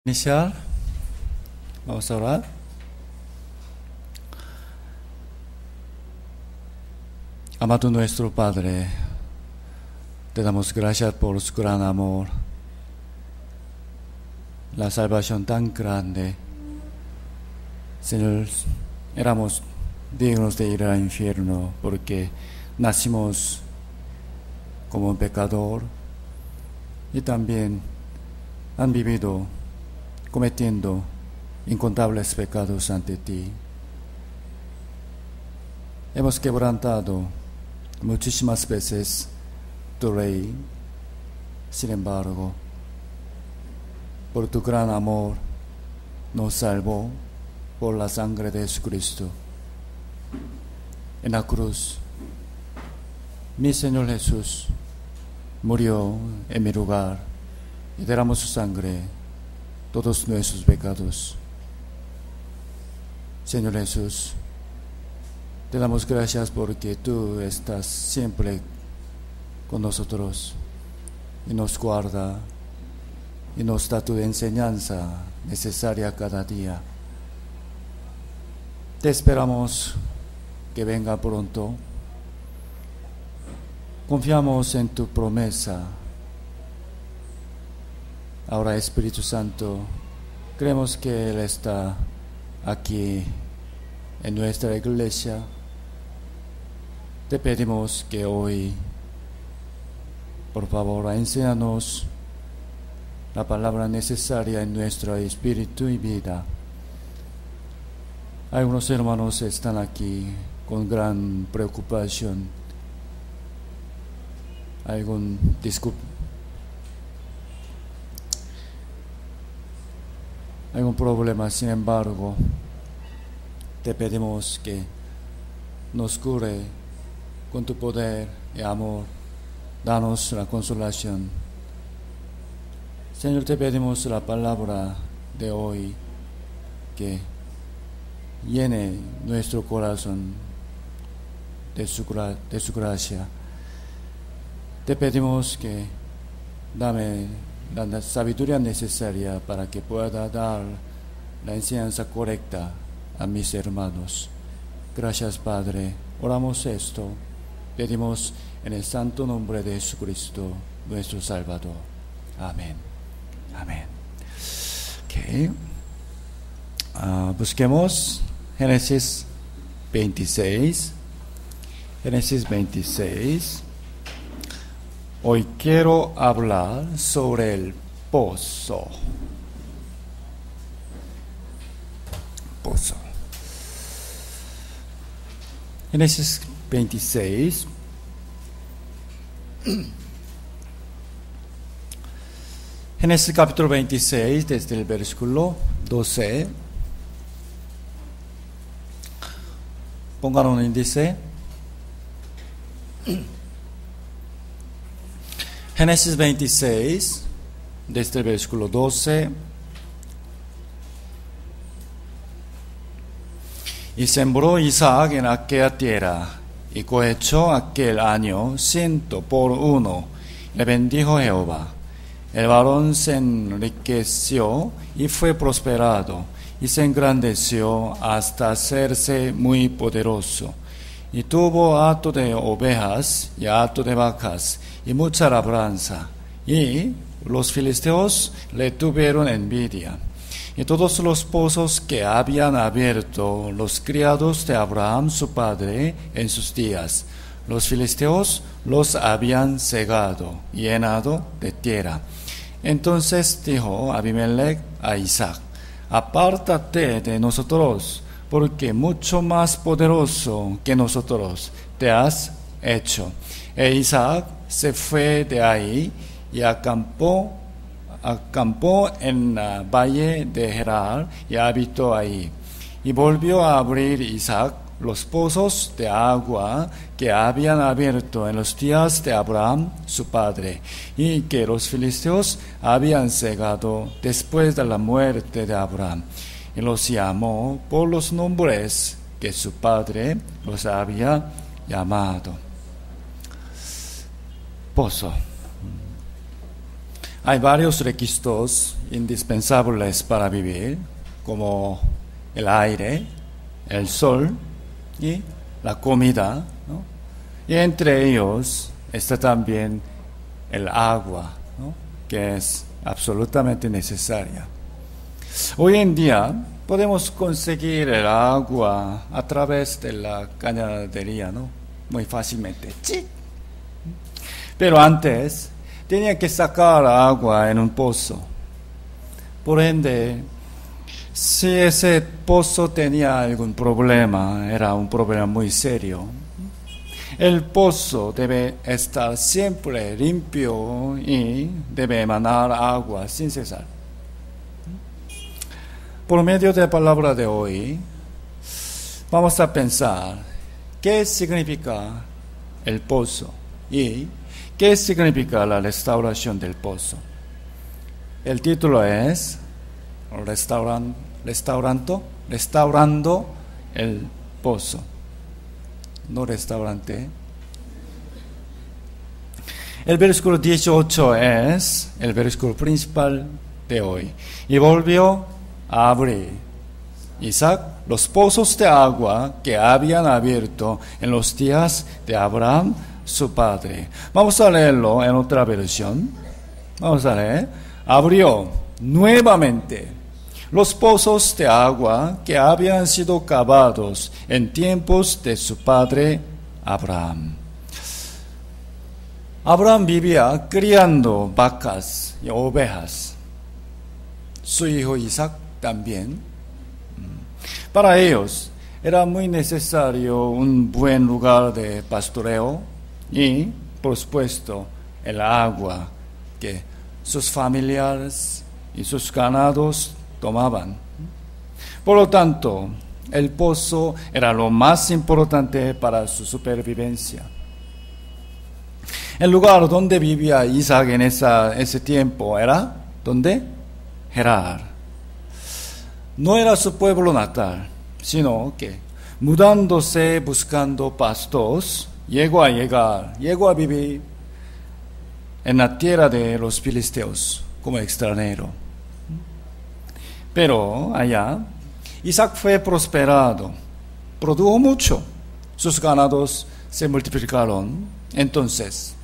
Iniciar, vamos a orar. Amado nuestro Padre, te damos gracias por su gran amor, la salvación tan grande. Señor, éramos dignos de ir al infierno porque nacimos como un pecador y también han vivido cometiendo incontables pecados ante ti. Hemos quebrantado muchísimas veces tu ley. Sin embargo, por tu gran amor nos salvó por la sangre de Jesucristo. En la cruz, mi Señor Jesús murió en mi lugar y derramó su sangre todos nuestros pecados. Señor Jesús, te damos gracias porque tú estás siempre con nosotros y nos guarda y nos da tu enseñanza necesaria cada día. Te esperamos que venga pronto. Confiamos en tu promesa. Ahora, Espíritu Santo, creemos que Él está aquí en nuestra iglesia. Te pedimos que hoy, por favor, enséñanos la palabra necesaria en nuestro espíritu y vida. Algunos hermanos están aquí con gran preocupación, algún problema. Sin embargo, te pedimos que nos cure con tu poder y amor. Danos la consolación. Señor, te pedimos la palabra de hoy que llene nuestro corazón de su gracia. Te pedimos que dame la sabiduría necesaria para que pueda dar la enseñanza correcta a mis hermanos. Gracias, Padre. Oramos esto. Pedimos en el santo nombre de Jesucristo, nuestro Salvador. Amén. Amén. Okay. Busquemos Génesis 26. Génesis 26. Hoy quiero hablar sobre el pozo. Pozo. Génesis 26. Génesis capítulo 26, desde el versículo 12. Pongan un índice. Génesis 26, desde el versículo 12. Y sembró Isaac en aquella tierra, y cosechó aquel año 100 por 1. Le bendijo Jehová. El varón se enriqueció y fue prosperado, y se engrandeció hasta hacerse muy poderoso. Y tuvo hato de ovejas y hato de vacas, y mucha labranza. Y los filisteos le tuvieron envidia. Y todos los pozos que habían abierto los criados de Abraham su padre en sus días, los filisteos los habían cegado y llenado de tierra. Entonces dijo Abimelech a Isaac: apártate de nosotros, porque mucho más poderoso que nosotros te has hecho. E Isaac se fue de ahí y acampó en el valle de Gerar y habitó ahí. Y volvió a abrir Isaac los pozos de agua que habían abierto en los días de Abraham su padre, y que los filisteos habían cegado después de la muerte de Abraham. Y los llamó por los nombres que su padre los había llamado. Pozo. Hay varios requisitos indispensables para vivir, como el aire, el sol y la comida, ¿no? Y entre ellos está también el agua, ¿no? Que es absolutamente necesaria. Hoy en día podemos conseguir el agua a través de la cañadería, ¿no? Muy fácilmente. ¡Chi! Pero antes tenía que sacar agua en un pozo. Por ende, si ese pozo tenía algún problema, era un problema muy serio. El pozo debe estar siempre limpio y debe emanar agua sin cesar. Por medio de la palabra de hoy, vamos a pensar qué significa el pozo y qué significa la restauración del pozo. El título es Restaurando el pozo. No restaurante. El versículo 18 es el versículo principal de hoy. Y volvió a abrir Isaac los pozos de agua que habían abierto en los días de Abraham, su padre. Vamos a leerlo en otra versión. Vamos a leer. Abrió nuevamente los pozos de agua que habían sido cavados en tiempos de su padre Abraham. Abraham vivía criando vacas y ovejas. Su hijo Isaac también. Para ellos era muy necesario un buen lugar de pastoreo y, por supuesto, el agua que sus familiares y sus ganados tomaban. Por lo tanto, el pozo era lo más importante para su supervivencia. El lugar donde vivía Isaac en ese tiempo era, ¿dónde? Gerar. No era su pueblo natal, sino que, mudándose buscando pastos, llegó a vivir en la tierra de los filisteos como extranjero. Pero allá, Isaac fue prosperado, produjo mucho, sus ganados se multiplicaron. Entonces,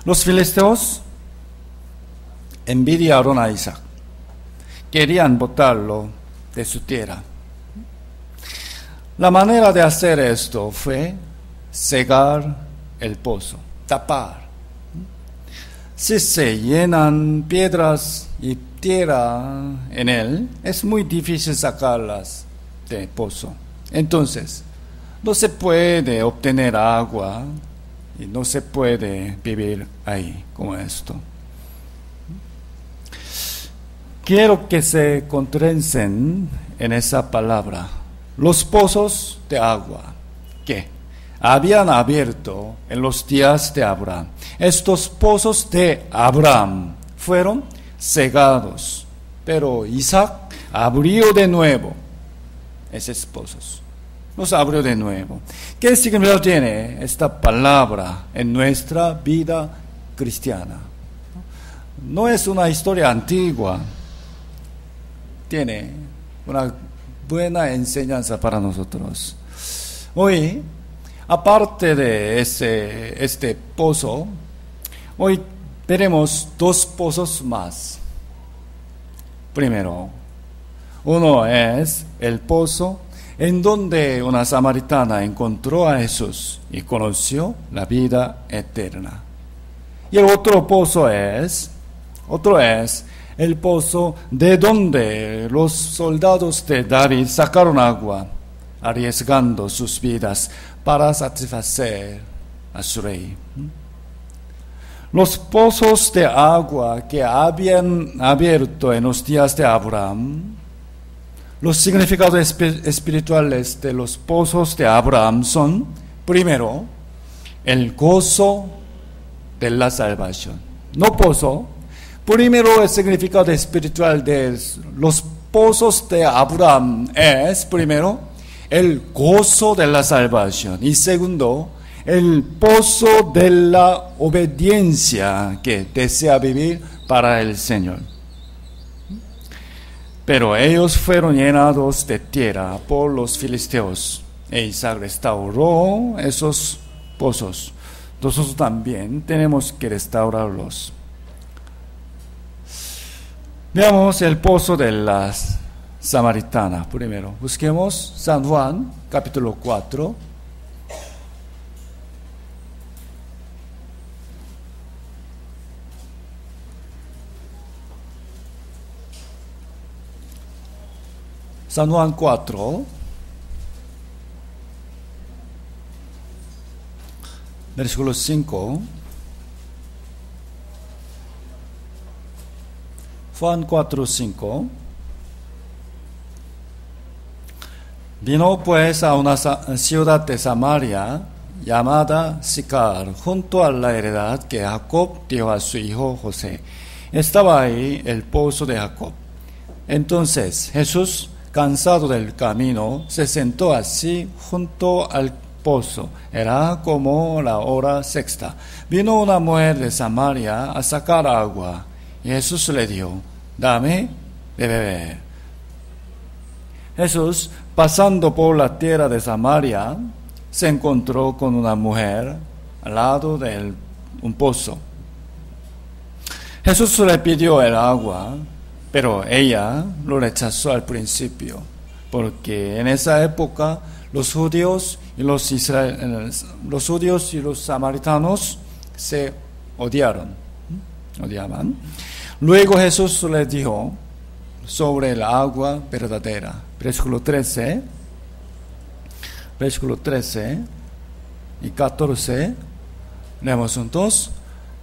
los filisteos envidiaron a Isaac, querían botarlo de su tierra. La manera de hacer esto fue cegar el pozo, tapar. Si se llenan piedras y tierra en él, es muy difícil sacarlas del pozo. Entonces, no se puede obtener agua y no se puede vivir ahí como esto. Quiero que se concentren en esa palabra. Los pozos de agua que habían abierto en los días de Abraham. Estos pozos de Abraham fueron cegados, pero Isaac abrió de nuevo esos pozos. Los abrió de nuevo. ¿Qué significado tiene esta palabra en nuestra vida cristiana? No es una historia antigua. Tiene una buena enseñanza para nosotros. Hoy, aparte de este pozo, hoy veremos dos pozos más. Primero, uno es el pozo en donde una samaritana encontró a Jesús y conoció la vida eterna. Y el otro es el pozo de donde los soldados de David sacaron agua, arriesgando sus vidas para satisfacer a su rey. Los pozos de agua que habían abierto en los días de Abraham, los significados espirituales de los pozos de Abraham son, primero, el gozo de la salvación. No pozo. Primero, el significado espiritual de los pozos de Abraham es, primero, el gozo de la salvación. Y segundo, el pozo de la obediencia que desea vivir para el Señor. Pero ellos fueron llenados de tierra por los filisteos, e Isaac restauró esos pozos. Nosotros también tenemos que restaurarlos. Veamos el pozo de la samaritana primero. Busquemos San Juan, capítulo 4. San Juan 4, versículo 5. Juan 4, 5. Vino pues a una ciudad de Samaria llamada Sicar, junto a la heredad que Jacob dio a su hijo José. Estaba ahí el pozo de Jacob. Entonces Jesús, cansado del camino, se sentó así junto al pozo. Era como la hora sexta. Vino una mujer de Samaria a sacar agua, y Jesús le dijo: dame de beber. Jesús, pasando por la tierra de Samaria, se encontró con una mujer al lado de un pozo. Jesús le pidió el agua, pero ella lo rechazó al principio, porque en esa época los judíos y los samaritanos se odiaban. Luego Jesús le dijo sobre el agua verdadera. Versículo 13 y 14. Leemos juntos.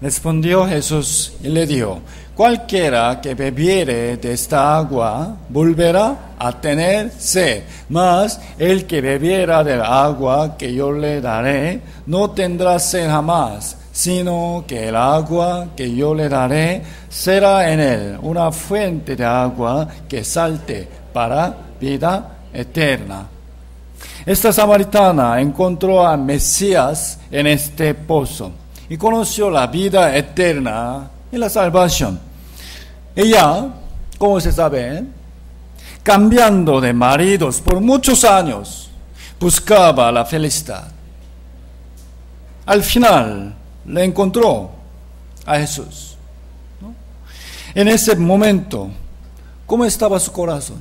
Respondió Jesús y le dijo: cualquiera que bebiere de esta agua volverá a tener sed, mas el que bebiera del agua que yo le daré no tendrá sed jamás, sino que el agua que yo le daré será en él una fuente de agua que salte para vida eterna. Esta samaritana encontró a Mesías en este pozo y conoció la vida eterna y la salvación. Ella, como se sabe, cambiando de maridos por muchos años, buscaba la felicidad. Al final le encontró a Jesús, ¿no? En ese momento, ¿cómo estaba su corazón?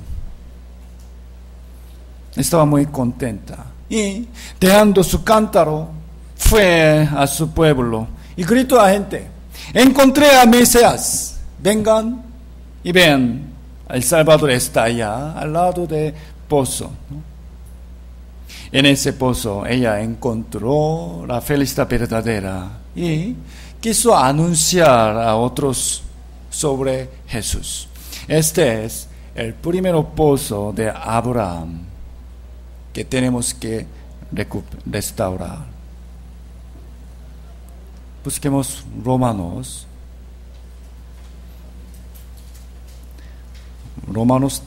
Estaba muy contenta. Y dejando su cántaro, fue a su pueblo y gritó a la gente: encontré a Mesías, vengan y vean, el Salvador está allá, al lado del pozo, ¿no? En ese pozo ella encontró la felicidad verdadera y quiso anunciar a otros sobre Jesús. Este es el primer pozo de Abraham que tenemos que restaurar. Busquemos Romanos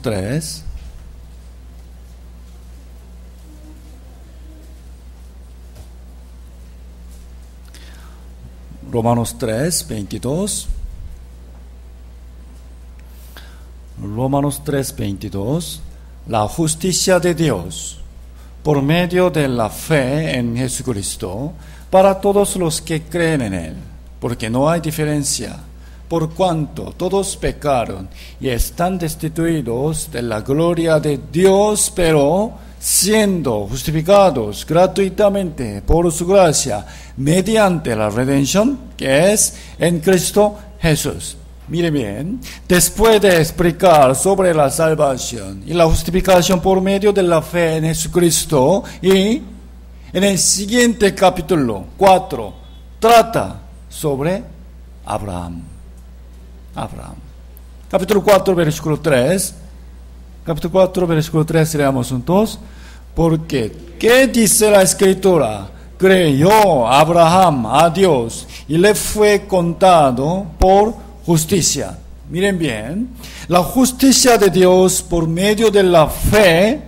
3. Romanos 3, 22. Romanos 3, 22. La justicia de Dios por medio de la fe en Jesucristo para todos los que creen en Él, porque no hay diferencia, por cuanto todos pecaron y están destituidos de la gloria de Dios, pero siendo justificados gratuitamente por su gracia mediante la redención que es en Cristo Jesús. Miren bien, después de explicar sobre la salvación y la justificación por medio de la fe en Jesucristo, y en el siguiente capítulo 4 trata sobre Abraham. Capítulo 4, versículo 3. Capítulo 4, versículo 3, leamos juntos. Porque, ¿qué dice la Escritura? Creyó Abraham a Dios y le fue contado por justicia. Miren bien, la justicia de Dios por medio de la fe,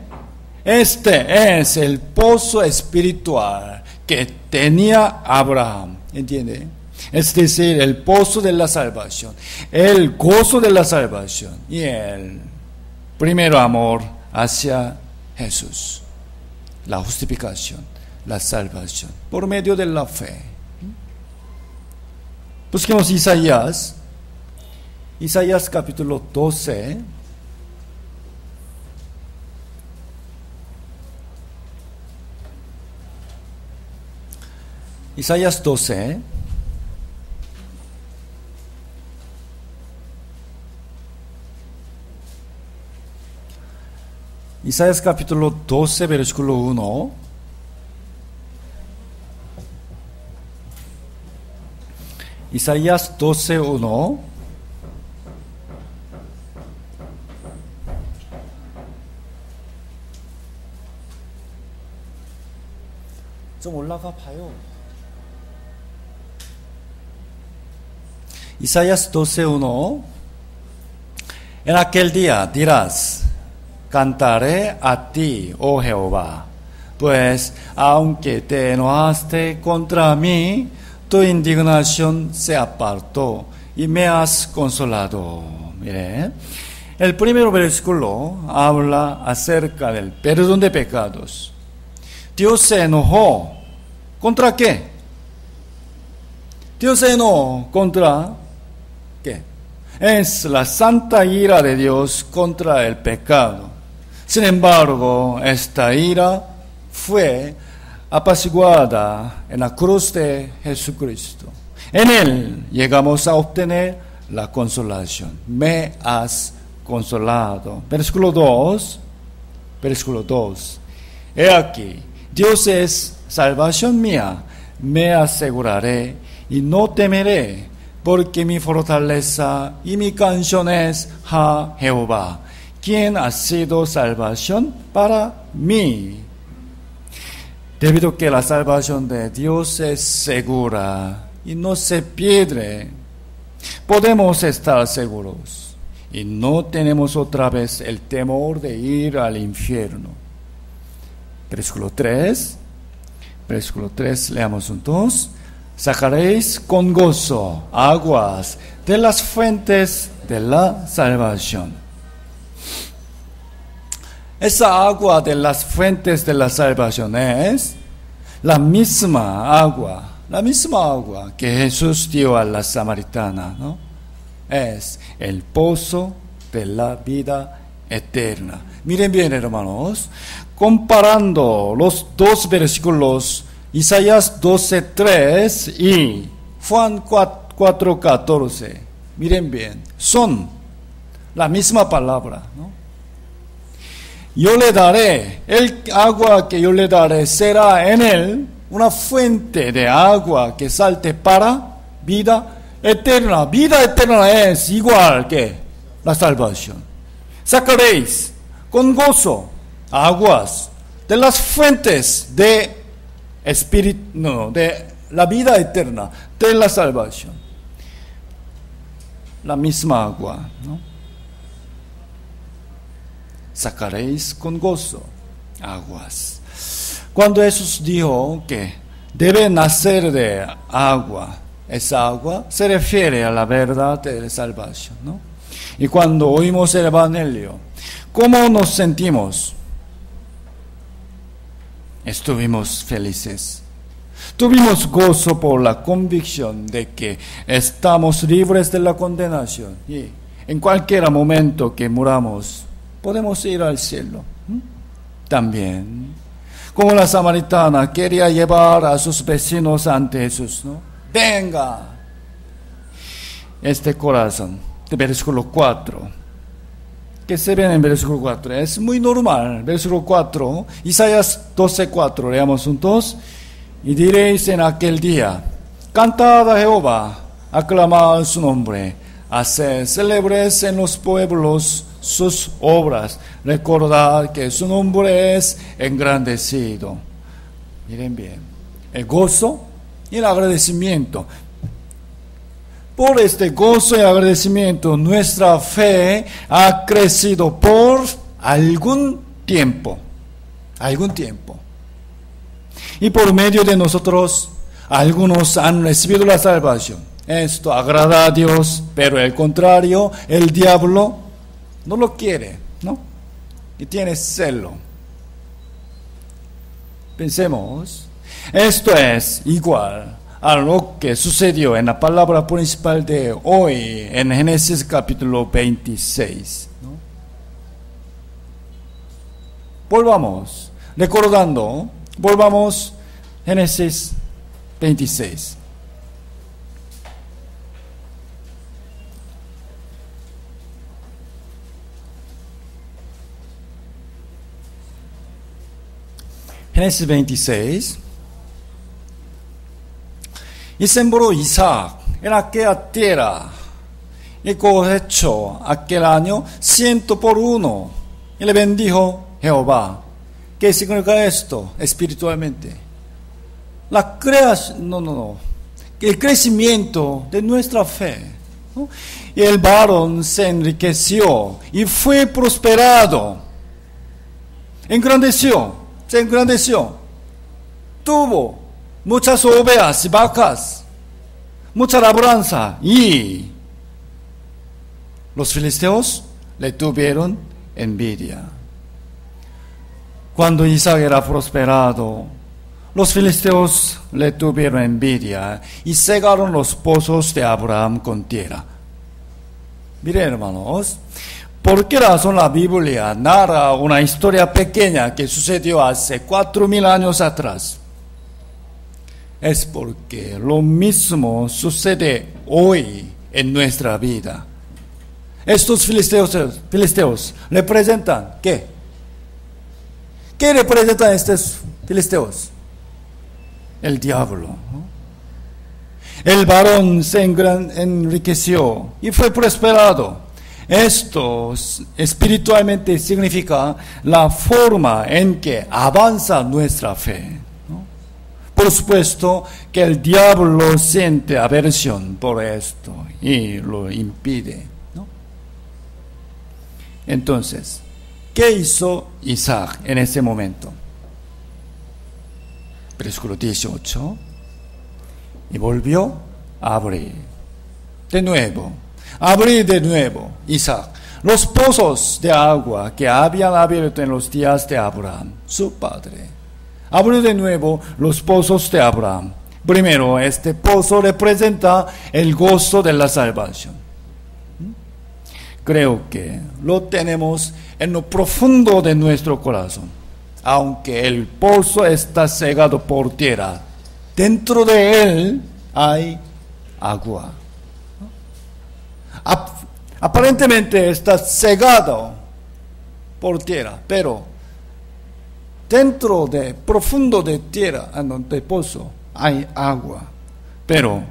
este es el pozo espiritual que tenía Abraham. ¿Entiende? es decir, el pozo de la salvación, el gozo de la salvación y el primero amor hacia Jesús, la justificación, la salvación, por medio de la fe. Busquemos Isaías capítulo 12. Isaías 12. Isaías capítulo 12, versículo 1. Isaías 12, 1. 좀 올라가 봐요. Isaías 12:1. En aquel día dirás: cantaré a ti, oh Jehová, pues aunque te enojaste contra mí, tu indignación se apartó y me has consolado. Mire, el primer versículo habla acerca del perdón de pecados. Dios se enojó. ¿Contra qué? Dios se enojó contra ¿qué? Es la santa ira de Dios contra el pecado. Sin embargo, esta ira fue apaciguada en la cruz de Jesucristo. En Él llegamos a obtener la consolación. Me has consolado. Versículo 2. He aquí, Dios es salvación mía. Me aseguraré y no temeré, porque mi fortaleza y mi canción es a Jehová, quien ha sido salvación para mí. Debido a que la salvación de Dios es segura y no se pierde, podemos estar seguros y no tenemos otra vez el temor de ir al infierno. Versículo 3, leamos juntos. Sacaréis con gozo aguas de las fuentes de la salvación. Esa agua de las fuentes de la salvación es la misma agua que Jesús dio a la samaritana, ¿no? Es el pozo de la vida eterna. Miren bien, hermanos, comparando los dos versículos, Isaías 12:3 y Juan 4:14, miren bien, son la misma palabra, ¿no? Yo le daré, el agua que yo le daré será en él una fuente de agua que salte para vida eterna. Vida eterna es igual que la salvación. Sacaréis con gozo aguas de las fuentes de de la vida eterna, de la salvación. La misma agua, ¿no? Sacaréis con gozo aguas. Cuando Jesús dijo que debe nacer de agua, esa agua se refiere a la verdad de la salvación, ¿no? Y cuando oímos el Evangelio, ¿cómo nos sentimos? Estuvimos felices. Tuvimos gozo por la convicción de que estamos libres de la condenación y en cualquier momento que muramos podemos ir al cielo. También, como la samaritana quería llevar a sus vecinos ante Jesús, ¿no? Venga. Este corazón, de versículo 4. Que se ven en versículo 4, es muy normal. Versículo 4, Isaías 12:4, leamos juntos. Y diréis en aquel día: cantad a Jehová, aclamad su nombre, haced célebres en los pueblos sus obras, recordad que su nombre es engrandecido. Miren bien, el gozo y el agradecimiento. Por este gozo y agradecimiento, nuestra fe ha crecido por algún tiempo. Y por medio de nosotros Algunos han recibido la salvación. Esto agrada a Dios, pero el contrario, el diablo no lo quiere, ¿no? Y tiene celo. Pensemos, esto es igual a lo que sucedió en la palabra principal de hoy, en Génesis capítulo 26, ¿no? Volvamos, recordando, volvamos Génesis 26. Génesis 26. Y sembró Isaac en aquella tierra y cosechó aquel año 100 por 1. Y le bendijo Jehová. ¿Qué significa esto espiritualmente? La creación, el crecimiento de nuestra fe, ¿no? Y el varón se enriqueció y fue prosperado. Se engrandeció. Tuvo muchas ovejas y vacas, mucha labranza, y los filisteos le tuvieron envidia. Cuando Isaac era prosperado, los filisteos le tuvieron envidia y cegaron los pozos de Abraham con tierra. Miren, hermanos, ¿por qué razón la Biblia narra una historia pequeña que sucedió hace 4000 años atrás? Es porque lo mismo sucede hoy en nuestra vida. Estos filisteos representan ¿qué? ¿Qué representan estos filisteos? El diablo, ¿no? El varón se enriqueció y fue prosperado. Esto espiritualmente significa la forma en que avanza nuestra fe, ¿no? Por supuesto que el diablo siente aversión por esto y lo impide, ¿no? Entonces, ¿qué hizo Isaac en ese momento? Versículo 18. Y volvió a abrir de nuevo Isaac los pozos de agua que habían abierto en los días de Abraham, su padre. Abrió de nuevo los pozos de Abraham. Primero, este pozo representa el gozo de la salvación. Creo que lo tenemos en lo profundo de nuestro corazón. Aunque el pozo está cegado por tierra, dentro de él hay agua. Aparentemente está cegado por tierra, pero dentro de profundo de tierra, de pozo, hay agua. Pero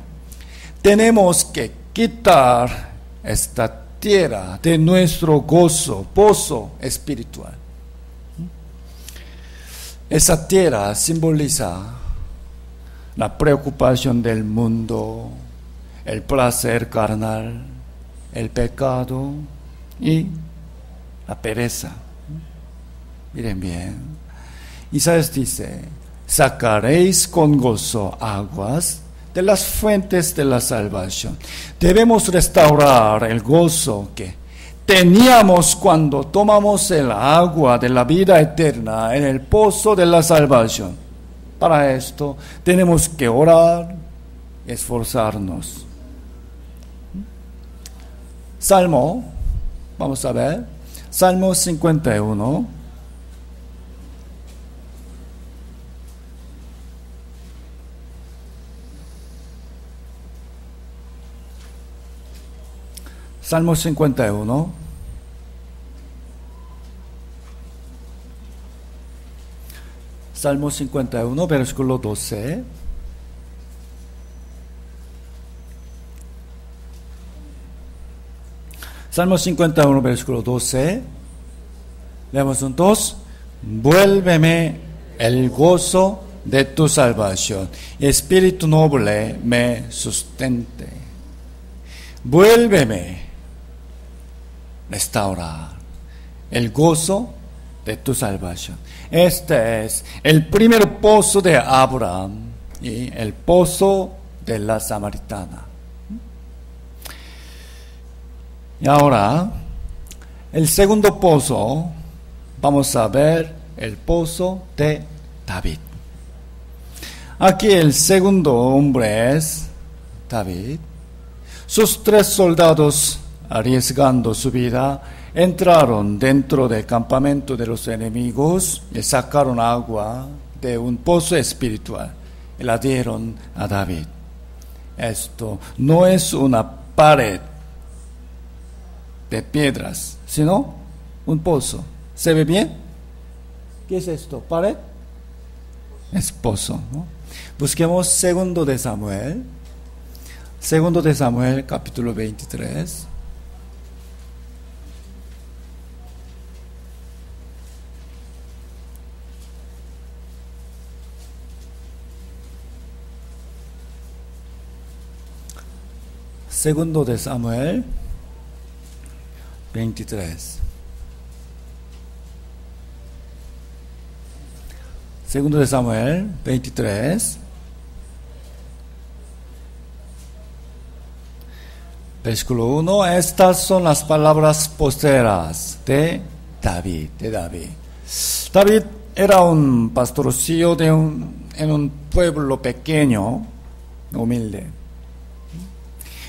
tenemos que quitar esta tierra de nuestro gozo, pozo espiritual. Esa tierra simboliza la preocupación del mundo, el placer carnal, el pecado y la pereza. Miren bien, Isaías dice: sacaréis con gozo aguas de las fuentes de la salvación. Debemos restaurar el gozo que teníamos cuando tomamos el agua de la vida eterna en el pozo de la salvación. Para esto tenemos que orar y esforzarnos. Salmo, vamos a ver, Salmo 51. Salmo 51. Salmo 51, versículo 12. Salmo 51, versículo 12. Leemos juntos. Vuélveme el gozo de tu salvación. Espíritu noble me sustente. Vuélveme, restaurar el gozo de tu salvación. Este es el primer pozo de Abraham y el pozo de la samaritana. Y ahora, el segundo pozo, vamos a ver el pozo de David. Aquí el segundo hombre es David. Sus 3 soldados, arriesgando su vida, entraron dentro del campamento de los enemigos y sacaron agua de un pozo espiritual y la dieron a David. Esto no es una pared de piedras, sino un pozo. ¿Se ve bien? ¿Qué es esto? ¿Pared? Es pozo, ¿no? Busquemos Segundo de Samuel capítulo 23. Segundo de Samuel 23. Segundo de Samuel 23. Versículo 1. Estas son las palabras posteras de David. David era un pastorcillo en un pueblo pequeño, humilde.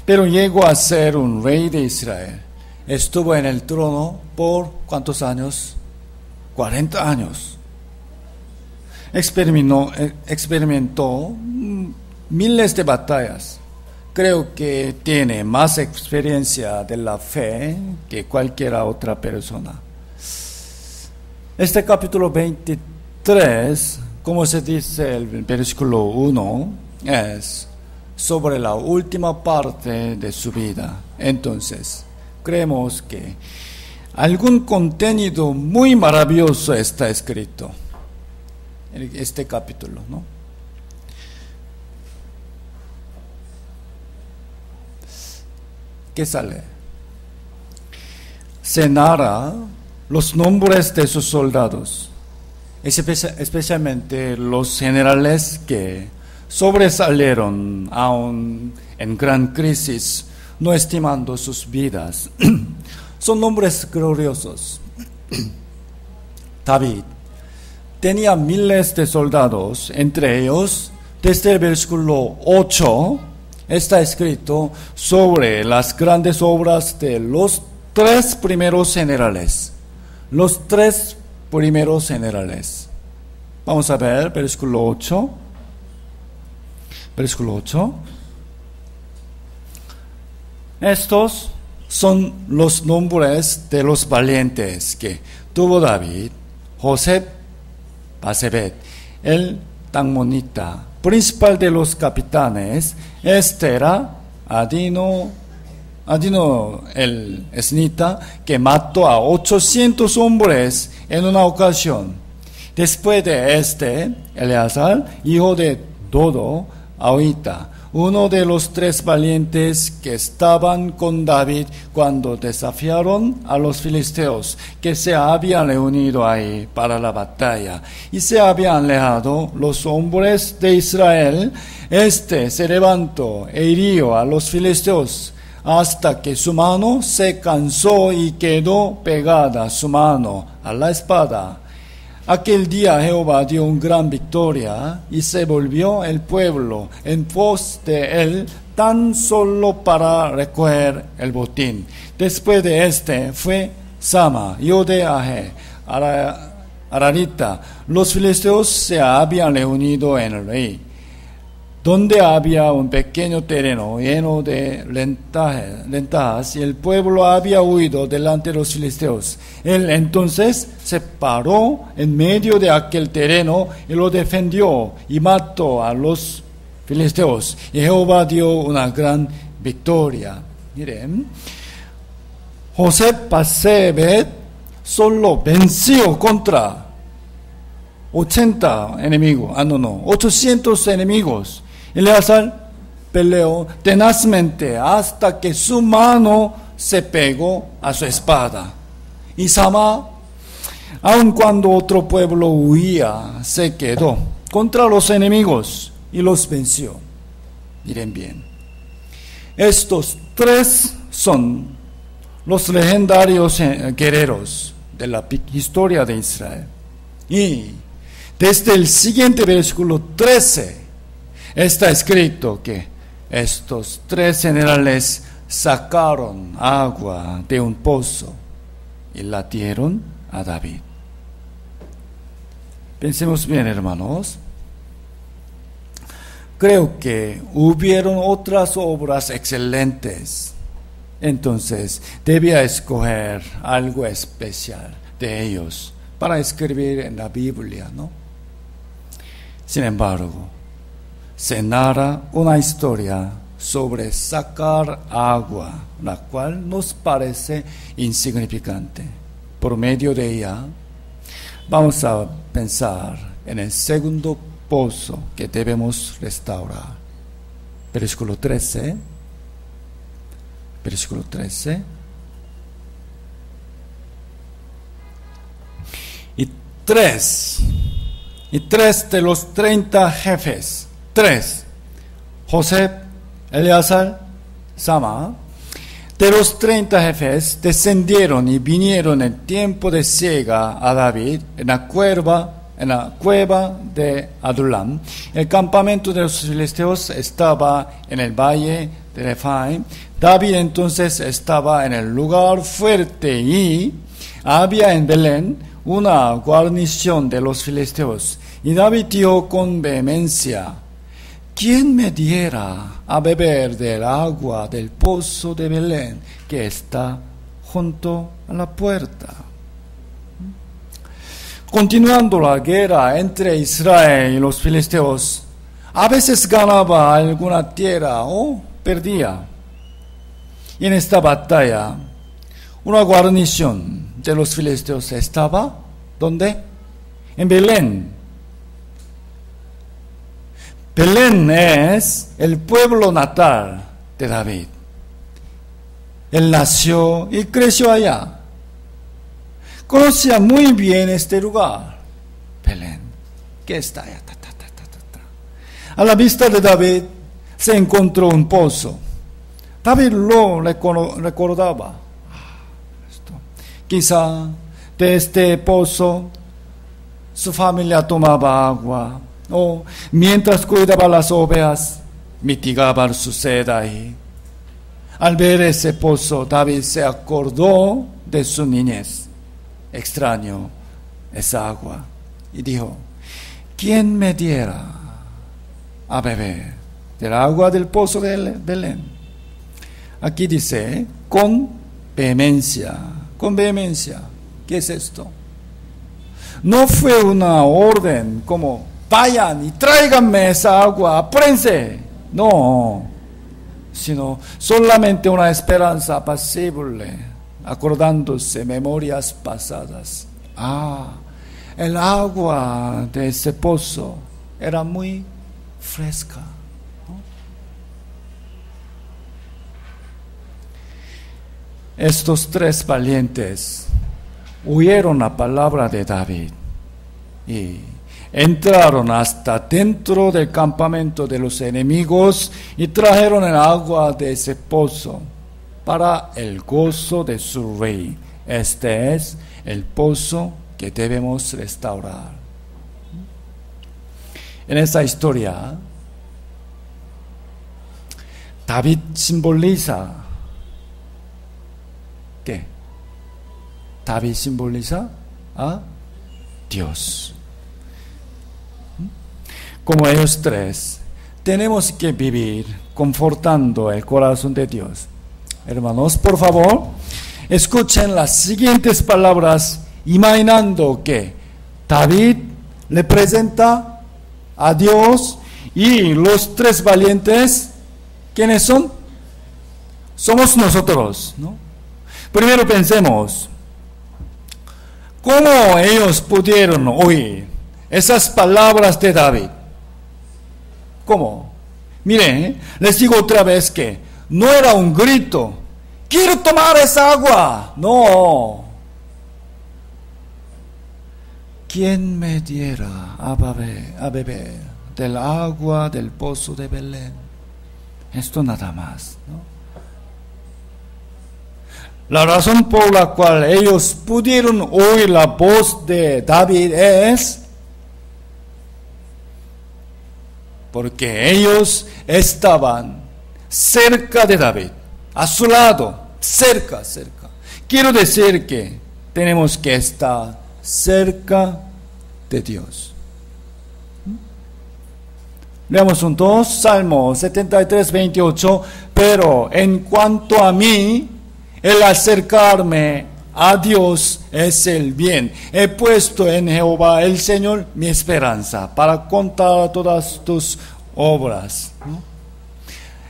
Pero llegó a ser un rey de Israel. Estuvo en el trono por ¿cuántos años? 40 años. Experimentó miles de batallas. Creo que tiene más experiencia de la fe que cualquier otra persona. Este capítulo 23, como se dice el versículo 1, es sobre la última parte de su vida. Entonces, creemos que algún contenido muy maravilloso está escrito en este capítulo, ¿no? ¿Qué sale? Se narra los nombres de sus soldados, especialmente los generales que sobresalieron aún en gran crisis, no estimando sus vidas. Son nombres gloriosos. David tenía miles de soldados, entre ellos, desde el versículo 8, está escrito sobre las grandes obras de los 3 primeros generales. Los 3 primeros generales. Vamos a ver, versículo 8. Versículo 8. Estos son los nombres de los valientes que tuvo David: José Basebet, el Tagmonita, principal de los capitanes; Estera, Adino el esnita, que mató a 800 hombres en una ocasión. Después de Eleazar, hijo de Dodo, Ahita, uno de los 3 valientes que estaban con David cuando desafiaron a los filisteos, que se habían reunido ahí para la batalla, y se habían alejado los hombres de Israel. Se levantó e hirió a los filisteos hasta que su mano se cansó y quedó pegada su mano a la espada. Aquel día Jehová dio una gran victoria y se volvió el pueblo en pos de él tan solo para recoger el botín. Después de fue Sama, hijo de Aje, Ararita. Los filisteos se habían reunido en el rey, donde había un pequeño terreno lleno de lentejas, y el pueblo había huido delante de los filisteos. Él entonces se paró en medio de aquel terreno y lo defendió y mató a los filisteos, y Jehová dio una gran victoria. Miren, José Basebet solo venció contra 800 enemigos. Eleazar peleó tenazmente hasta que su mano se pegó a su espada. Y Sama, aun cuando otro pueblo huía, se quedó contra los enemigos y los venció. Miren bien. Estos tres son los legendarios guerreros de la historia de Israel. Y desde el siguiente versículo 13 está escrito que estos tres generales sacaron agua de un pozo y la dieron a David. Pensemos bien, hermanos. Creo que hubieron otras obras excelentes. Entonces, debía escoger algo especial de ellos para escribir en la Biblia, ¿no? Sin embargo, se narra una historia sobre sacar agua, la cual nos parece insignificante. Por medio de ella, vamos a pensar en el segundo pozo que debemos restaurar. Versículo 13. Versículo 13. Y tres de los 30 jefes, José, Eleazar, Sama, de los 30 jefes descendieron y vinieron en tiempo de siega a David en la cueva de Adulam. El campamento de los filisteos estaba en el valle de Rephaim. David entonces estaba en el lugar fuerte y había en Belén una guarnición de los filisteos. Y David dijo con vehemencia: ¿quién me diera a beber del agua del pozo de Belén que está junto a la puerta? Continuando la guerra entre Israel y los filisteos, a veces ganaba alguna tierra o perdía. Y en esta batalla, una guarnición de los filisteos estaba, ¿dónde? En Belén. Belén es el pueblo natal de David. Él nació y creció allá. Conocía muy bien este lugar, Belén, que está allá. A la vista de David se encontró un pozo. David lo recordaba. Quizá de este pozo su familia tomaba agua, o mientras cuidaba las ovejas, mitigaba su sed ahí. Al ver ese pozo, David se acordó de su niñez. Extraño esa agua. Y dijo: ¿quién me diera a beber del agua del pozo de Belén? Aquí dice, con vehemencia. Con vehemencia. ¿Qué es esto? No fue una orden como: vayan y tráiganme esa agua, apúrense. No, sino solamente una esperanza apacible, acordándose memorias pasadas. El agua de ese pozo era muy fresca, ¿no? Estos tres valientes oyeron la palabra de David y entraron hasta dentro del campamento de los enemigos y trajeron el agua de ese pozo para el gozo de su rey. Este es el pozo que debemos restaurar. En esta historia, David simboliza ¿qué? David simboliza a Dios. Como ellos tres, tenemos que vivir confortando el corazón de Dios. Hermanos, por favor, escuchen las siguientes palabras, imaginando que David le presenta a Dios y los tres valientes, ¿quiénes son? Somos nosotros, ¿no? Primero pensemos, ¿cómo ellos pudieron oír esas palabras de David? ¿Cómo? Miren, les digo otra vez que no era un grito: ¡quiero tomar esa agua! No. ¿Quién me diera a beber del agua del pozo de Belén. Esto nada más, ¿no? La razón por la cual ellos pudieron oír la voz de David es porque ellos estaban cerca de David, a su lado, cerca. Quiero decir que tenemos que estar cerca de Dios. Leamos juntos Salmo 73, 28. Pero en cuanto a mí, el acercarme a Dios es el bien. He puesto en Jehová el Señor mi esperanza para contar todas tus obras.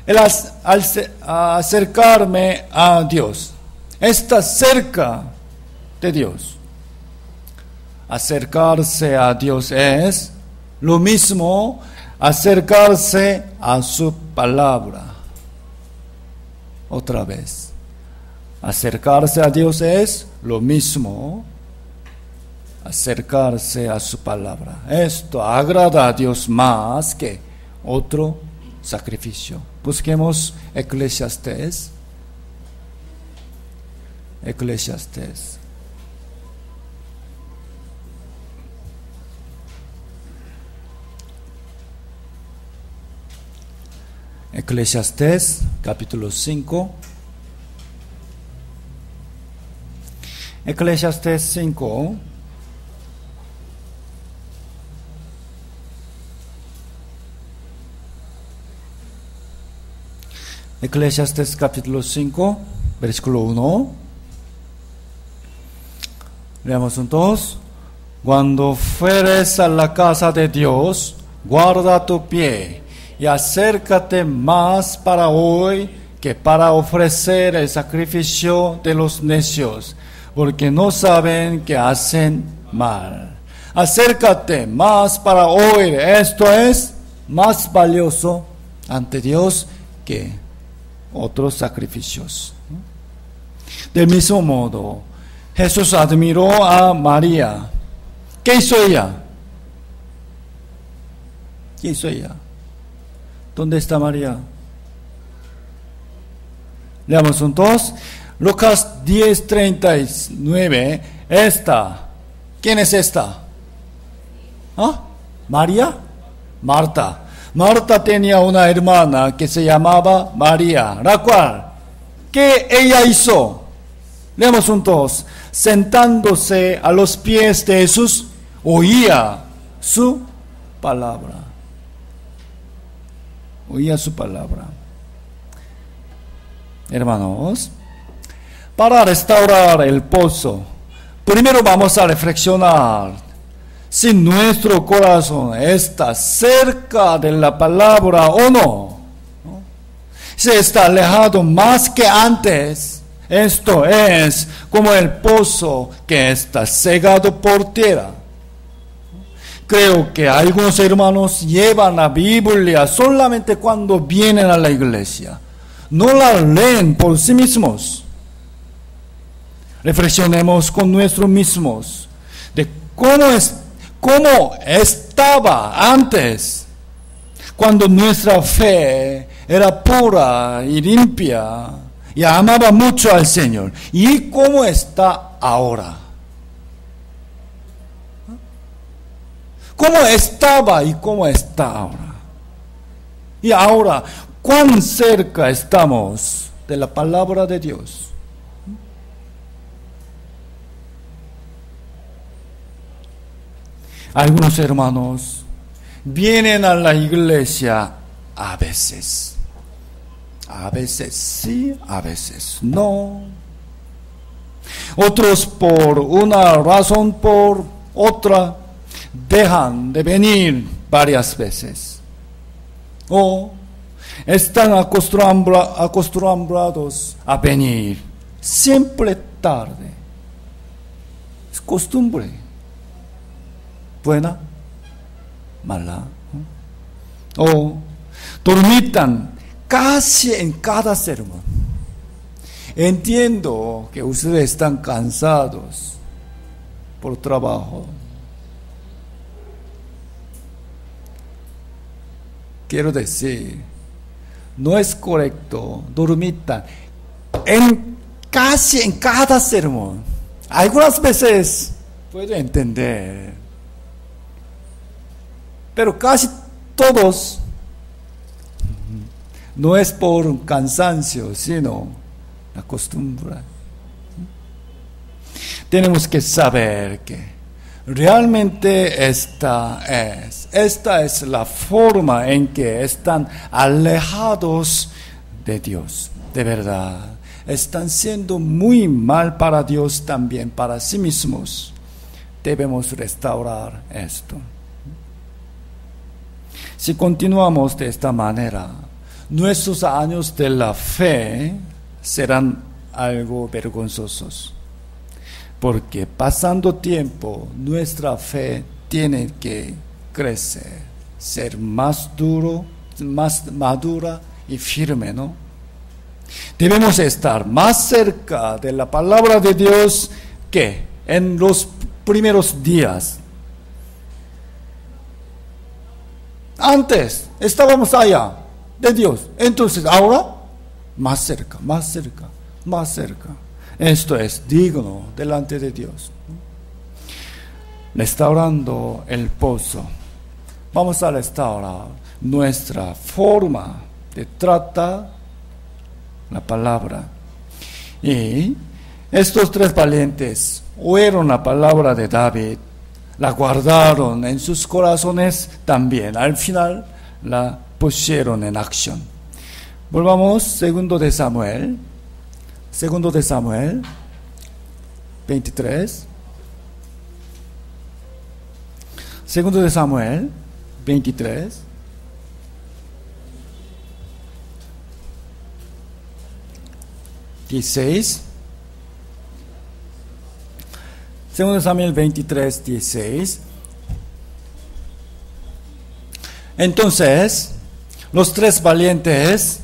El acercarme a Dios. Está cerca de Dios. Acercarse a Dios es lo mismo acercarse a su palabra. Otra vez. Acercarse a Dios es lo mismo acercarse a su palabra. Esto agrada a Dios más que otro sacrificio. Busquemos Eclesiastés. Eclesiastés. Eclesiastés, capítulo 5. Eclesiastés 5. Eclesiastés capítulo 5, versículo 1. Leamos juntos. Cuando fueres a la casa de Dios, guarda tu pie y acércate más para hoy que para ofrecer el sacrificio de los necios, porque no saben que hacen mal. Acércate más para oír. Esto es más valioso ante Dios que otros sacrificios. Del mismo modo, Jesús admiró a María. ¿Qué hizo ella? ¿Qué hizo ella? ¿Dónde está María? Leamos juntos. Lucas 10:39. Esta. ¿Quién es esta? ¿Ah? ¿María? Marta. Marta tenía una hermana que se llamaba María, la cual, ¿qué ella hizo? Leamos juntos. Sentándose a los pies de Jesús, oía su palabra. Oía su palabra. Hermanos, para restaurar el pozo, primero vamos a reflexionar si nuestro corazón está cerca de la palabra o no. Si está alejado más que antes, esto es como el pozo que está cegado por tierra. Creo que algunos hermanos llevan la Biblia solamente cuando vienen a la iglesia. No la leen por sí mismos. Reflexionemos con nosotros mismos de cómo estaba antes, cuando nuestra fe era pura y limpia y amaba mucho al Señor, y cómo está ahora. ¿Cómo estaba y cómo está ahora? Y ahora, ¿cuán cerca estamos de la palabra de Dios? Algunos hermanos vienen a la iglesia a veces. A veces sí, a veces no. Otros por una razón, por otra, dejan de venir varias veces. O están acostumbrados a venir siempre tarde. Es costumbre. Buena, mala. O dormitan casi en cada sermón. Entiendo que ustedes están cansados por trabajo. quiero decir, no es correcto dormir casi en cada sermón. Algunas veces puedo entender, pero casi todos no es por cansancio, sino la costumbre. Tenemos que saber que realmente esta es la forma en que están alejados de Dios, de verdad. Están siendo muy mal para Dios también, para sí mismos. Debemos restaurar esto. Si continuamos de esta manera, nuestros años de la fe serán algo vergonzosos. Porque pasando tiempo, nuestra fe tiene que crecer, ser más duro, más madura y firme, ¿no? Debemos estar más cerca de la palabra de Dios que en los primeros días. Antes estábamos allá de Dios, entonces ahora más cerca, más cerca, más cerca. Esto es digno delante de Dios. Restaurando el pozo. Vamos a restaurar nuestra forma de tratar la palabra. Y estos tres valientes oyeron la palabra de David, la guardaron en sus corazones también. Al final la pusieron en acción. Volvamos, segundo de Samuel 23. Segundo de Samuel 23. Segundo de Samuel 23, 16. Entonces, los tres valientes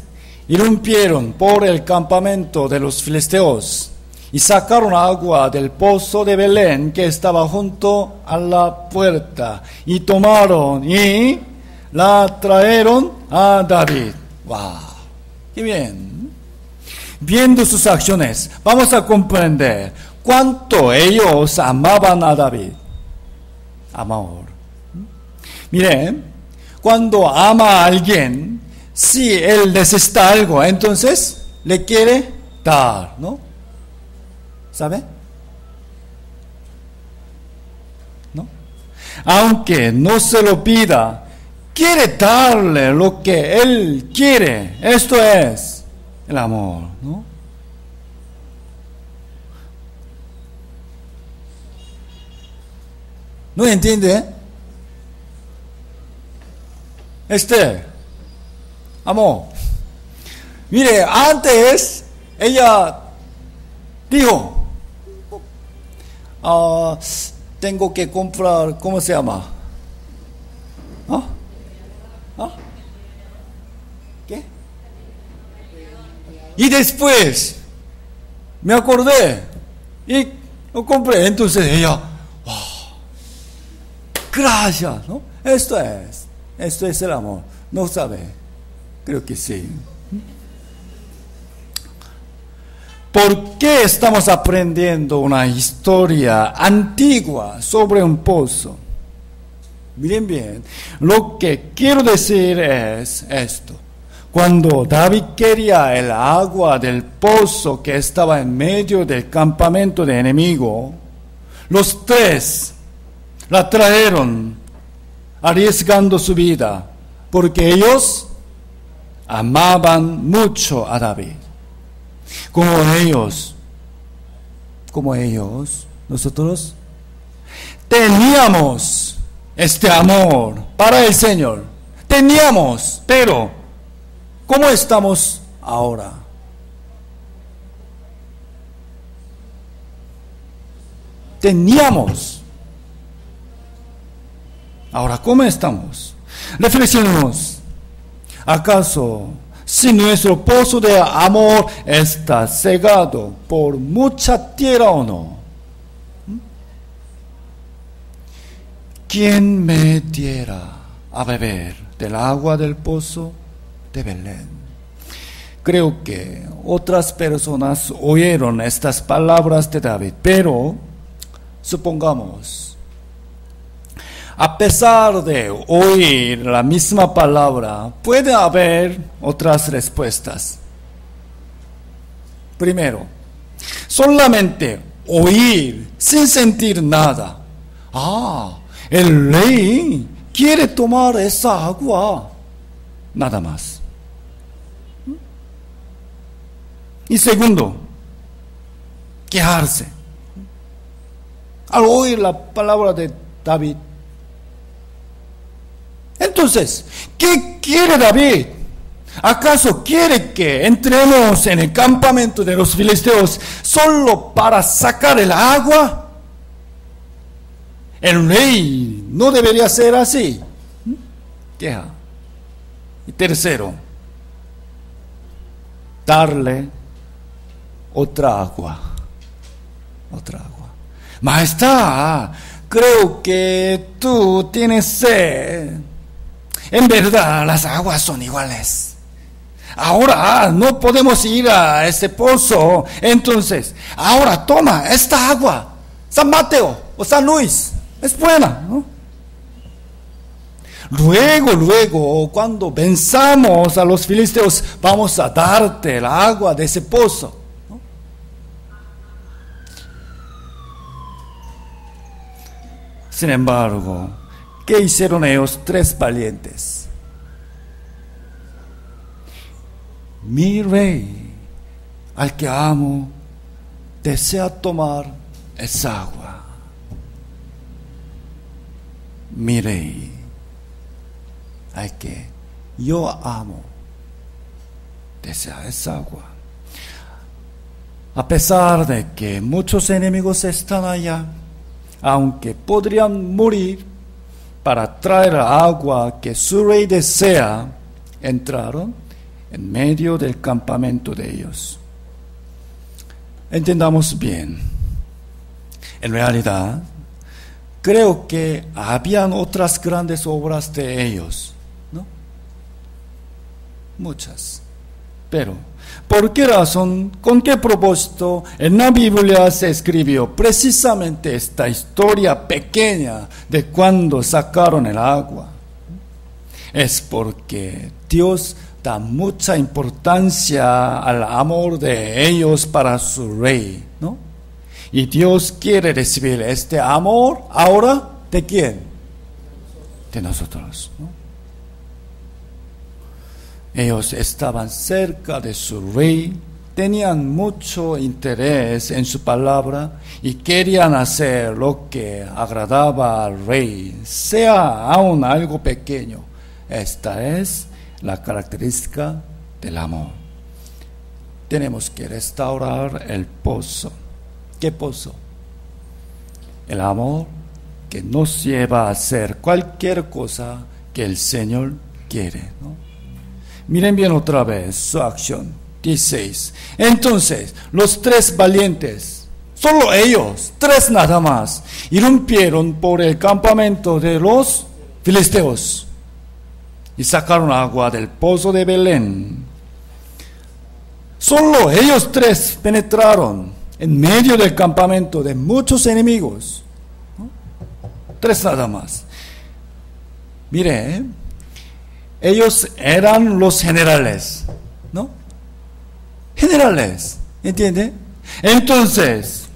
irrumpieron por el campamento de los filisteos y sacaron agua del pozo de Belén que estaba junto a la puerta y tomaron y la trajeron a David. ¡Wow! ¡Qué bien! Viendo sus acciones, vamos a comprender cuánto ellos amaban a David. Amor. Miren, cuando ama a alguien, si él necesita algo, entonces le quiere dar, ¿no? ¿Sabe? ¿No? Aunque no se lo pida, quiere darle lo que él quiere. Esto es el amor, ¿no? ¿No entiende? Amor. Mire, antes ella dijo, tengo que comprar, ¿cómo se llama? ¿Qué? Y después me acordé y lo compré. Entonces ella, gracias, ¿no? Esto es el amor. ¿No sabe? Creo que sí. ¿Por qué estamos aprendiendo una historia antigua sobre un pozo? Miren bien, lo que quiero decir es esto. Cuando David quería el agua del pozo que estaba en medio del campamento del enemigo, los tres la trajeron arriesgando su vida, porque ellos amaban mucho a David. Como ellos, nosotros teníamos este amor para el Señor. Teníamos, pero ¿cómo estamos ahora? Teníamos. Ahora, ¿cómo estamos? Reflexionemos. ¿Acaso si nuestro pozo de amor está cegado por mucha tierra o no? ¿Quién me diera a beber del agua del pozo de Belén. Creo que otras personas oyeron estas palabras de David, pero supongamos, a pesar de oír la misma palabra, puede haber otras respuestas. Primero, solamente oír sin sentir nada. El rey quiere tomar esa agua. Nada más. Y segundo, quejarse. Al oír la palabra de David. Entonces, ¿qué quiere David? ¿Acaso quiere que entremos en el campamento de los filisteos solo para sacar el agua? El rey no debería ser así. Queja. Y tercero, darle otra agua. Majestad, creo que tú tienes sed. En verdad, las aguas son iguales. Ahora no podemos ir a ese pozo. Entonces, ahora toma esta agua. San Mateo o San Luis. Es buena, ¿no? Luego, cuando venzamos a los filisteos, vamos a darte el agua de ese pozo, ¿no? Sin embargo, ¿qué hicieron ellos tres valientes? Mi rey, al que amo, desea tomar esa agua. Mi rey, al que yo amo, desea esa agua. A pesar de que muchos enemigos están allá, aunque podrían morir para traer agua que su rey desea, entraron en medio del campamento de ellos. Entendamos bien. En realidad, creo que habían otras grandes obras de ellos, ¿no? Muchas. Pero, ¿por qué razón, con qué propósito en la Biblia se escribió precisamente esta historia pequeña de cuando sacaron el agua? Es porque Dios da mucha importancia al amor de ellos para su rey, ¿no? Y Dios quiere recibir este amor ahora, ¿de quién? De nosotros, ¿no? Ellos estaban cerca de su rey, tenían mucho interés en su palabra y querían hacer lo que agradaba al rey, sea aún algo pequeño. Esta es la característica del amor. Tenemos que restaurar el pozo. ¿Qué pozo? El amor que nos lleva a hacer cualquier cosa que el Señor quiere, ¿no? Miren bien otra vez su acción. 16. Entonces, los tres valientes, solo ellos, tres nada más, irrumpieron por el campamento de los filisteos y sacaron agua del pozo de Belén. Solo ellos tres penetraron en medio del campamento de muchos enemigos, ¿no? Tres nada más. Mire, ellos eran los generales, ¿no? Generales, ¿entiende? Entonces,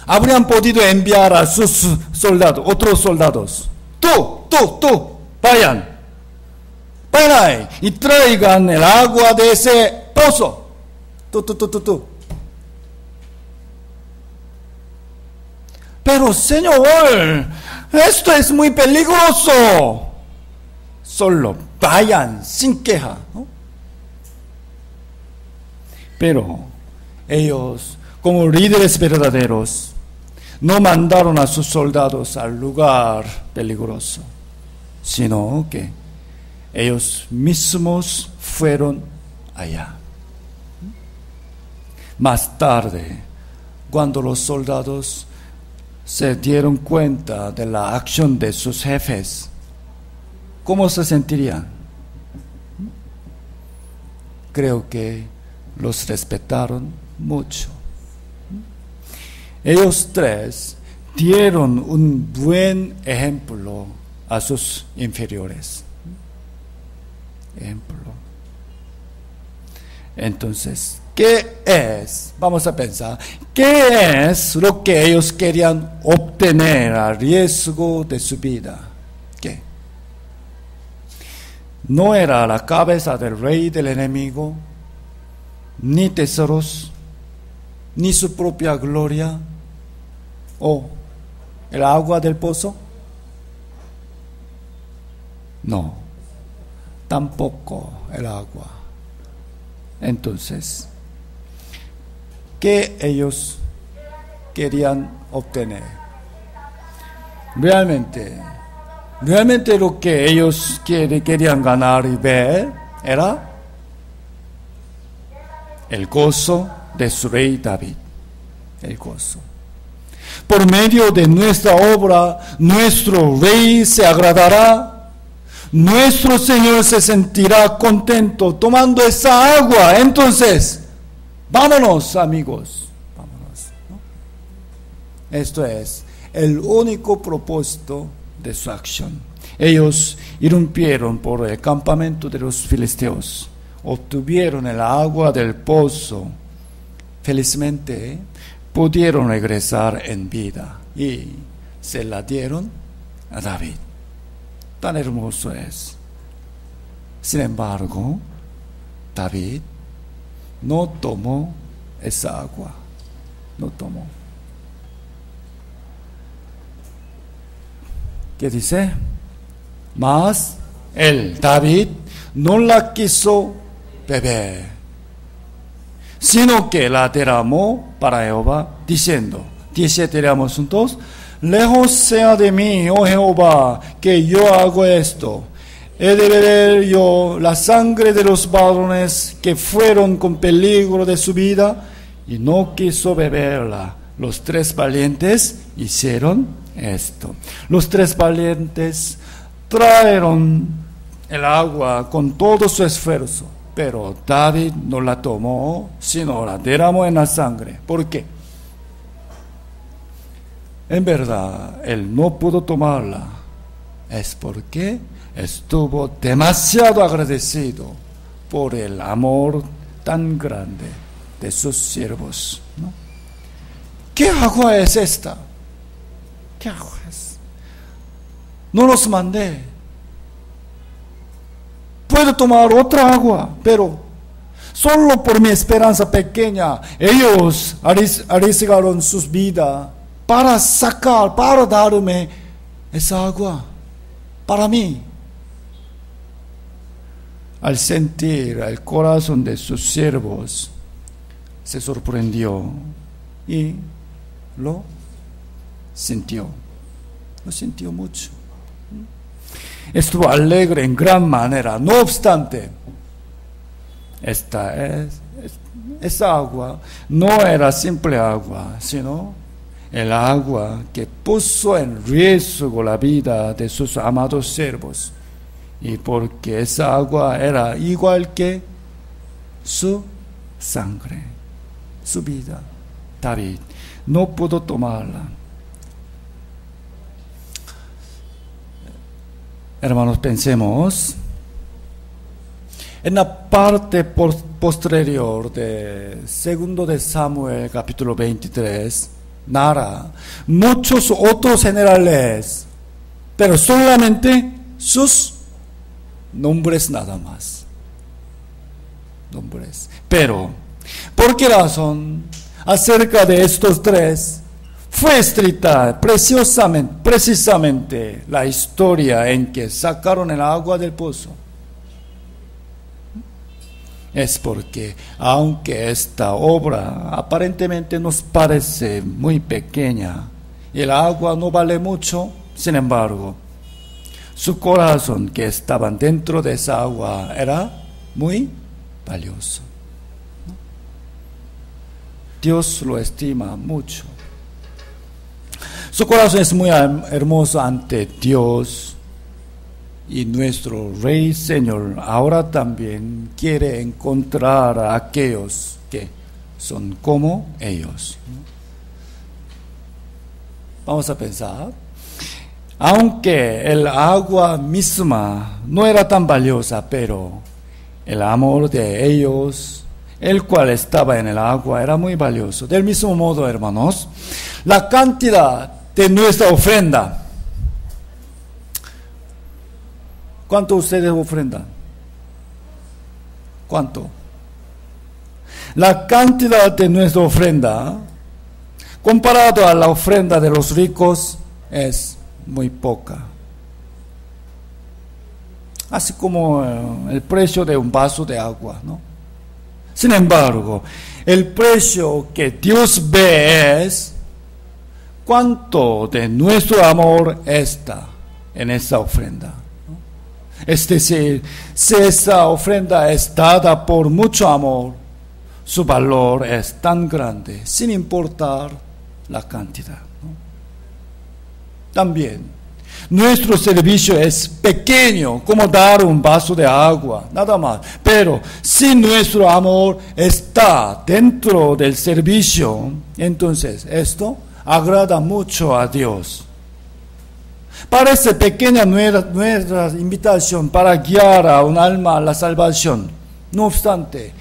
habrían podido enviar a sus soldados, otros soldados. Tú, vayan ahí y traigan el agua de ese pozo. Tú. Pero Señor, esto es muy peligroso. Solo vayan sin queja, ¿no? Pero ellos, como líderes verdaderos, no mandaron a sus soldados al lugar peligroso, sino que ellos mismos fueron allá. Más tarde, cuando los soldados se dieron cuenta de la acción de sus jefes, ¿cómo se sentirían? Creo que los respetaron mucho. Ellos tres dieron un buen ejemplo a sus inferiores. Ejemplo. Entonces, ¿qué es? Vamos a pensar, ¿qué es lo que ellos querían obtener a riesgo de su vida? ¿Qué? No era la cabeza del rey del enemigo, ni tesoros, ni su propia gloria, o el agua del pozo. No, tampoco el agua. Entonces, ¿qué ellos querían obtener? Realmente lo que ellos querían ganar y ver era el gozo de su rey David. El gozo. Por medio de nuestra obra, nuestro rey se agradará. Nuestro Señor se sentirá contento tomando esa agua. Entonces, vámonos, amigos. Vámonos, ¿no? Esto es el único propósito de su acción. Ellos irrumpieron por el campamento de los filisteos. Obtuvieron el agua del pozo. Felizmente, pudieron regresar en vida y se la dieron a David. Tan hermoso es. Sin embargo, David no tomó esa agua. No tomó. ¿Qué dice? Mas él, David, no la quiso beber, sino que la derramó para Jehová, diciendo, 17 leamos juntos, lejos sea de mí, oh Jehová, que yo hago esto. He de beber yo la sangre de los varones que fueron con peligro de su vida, y no quiso beberla. Los tres valientes hicieron esto. Los tres valientes trajeron el agua con todo su esfuerzo, pero David no la tomó, sino la derramó en la sangre. ¿Por qué? En verdad, él no pudo tomarla. Es porque estuvo demasiado agradecido por el amor tan grande de sus siervos, ¿no? ¿Qué agua es esta? ¿Qué agua es? No los mandé. Puedo tomar otra agua, pero solo por mi esperanza pequeña, ellos arriesgaron sus vidas para para darme esa agua, para mí. Al sentir el corazón de sus siervos, se sorprendió y lo sintió mucho. Estuvo alegre en gran manera. No obstante, esa agua no era simple agua, sino el agua que puso en riesgo la vida de sus amados siervos. Y porque esa agua era igual que su sangre, su vida, David no pudo tomarla. Hermanos, pensemos en la parte posterior de 2 de Samuel, capítulo 23, narra muchos otros generales, pero solamente sus nombres nada más. Nombres. Pero, ¿por qué razón acerca de estos tres fue escrita precisamente la historia en que sacaron el agua del pozo? Es porque, aunque esta obra aparentemente nos parece muy pequeña y el agua no vale mucho, sin embargo, su corazón que estaba dentro de esa agua era muy valioso. Dios lo estima mucho. Su corazón es muy hermoso ante Dios. Y nuestro Rey Señor ahora también quiere encontrar a aquellos que son como ellos. Vamos a pensar. Aunque el agua misma no era tan valiosa, pero el amor de ellos, el cual estaba en el agua, era muy valioso. Del mismo modo, hermanos, la cantidad de nuestra ofrenda. ¿Cuánto ustedes ofrendan? ¿Cuánto? La cantidad de nuestra ofrenda, comparado a la ofrenda de los ricos, es muy poca. Así como el precio de un vaso de agua, ¿no? Sin embargo, el precio que Dios ve es cuánto de nuestro amor está en esa ofrenda, ¿no? Es decir, si esa ofrenda es dada por mucho amor, su valor es tan grande, sin importar la cantidad, ¿no? También, nuestro servicio es pequeño, como dar un vaso de agua, nada más. Pero si nuestro amor está dentro del servicio, entonces esto agrada mucho a Dios. Parece pequeña nuestra invitación para guiar a un alma a la salvación. No obstante,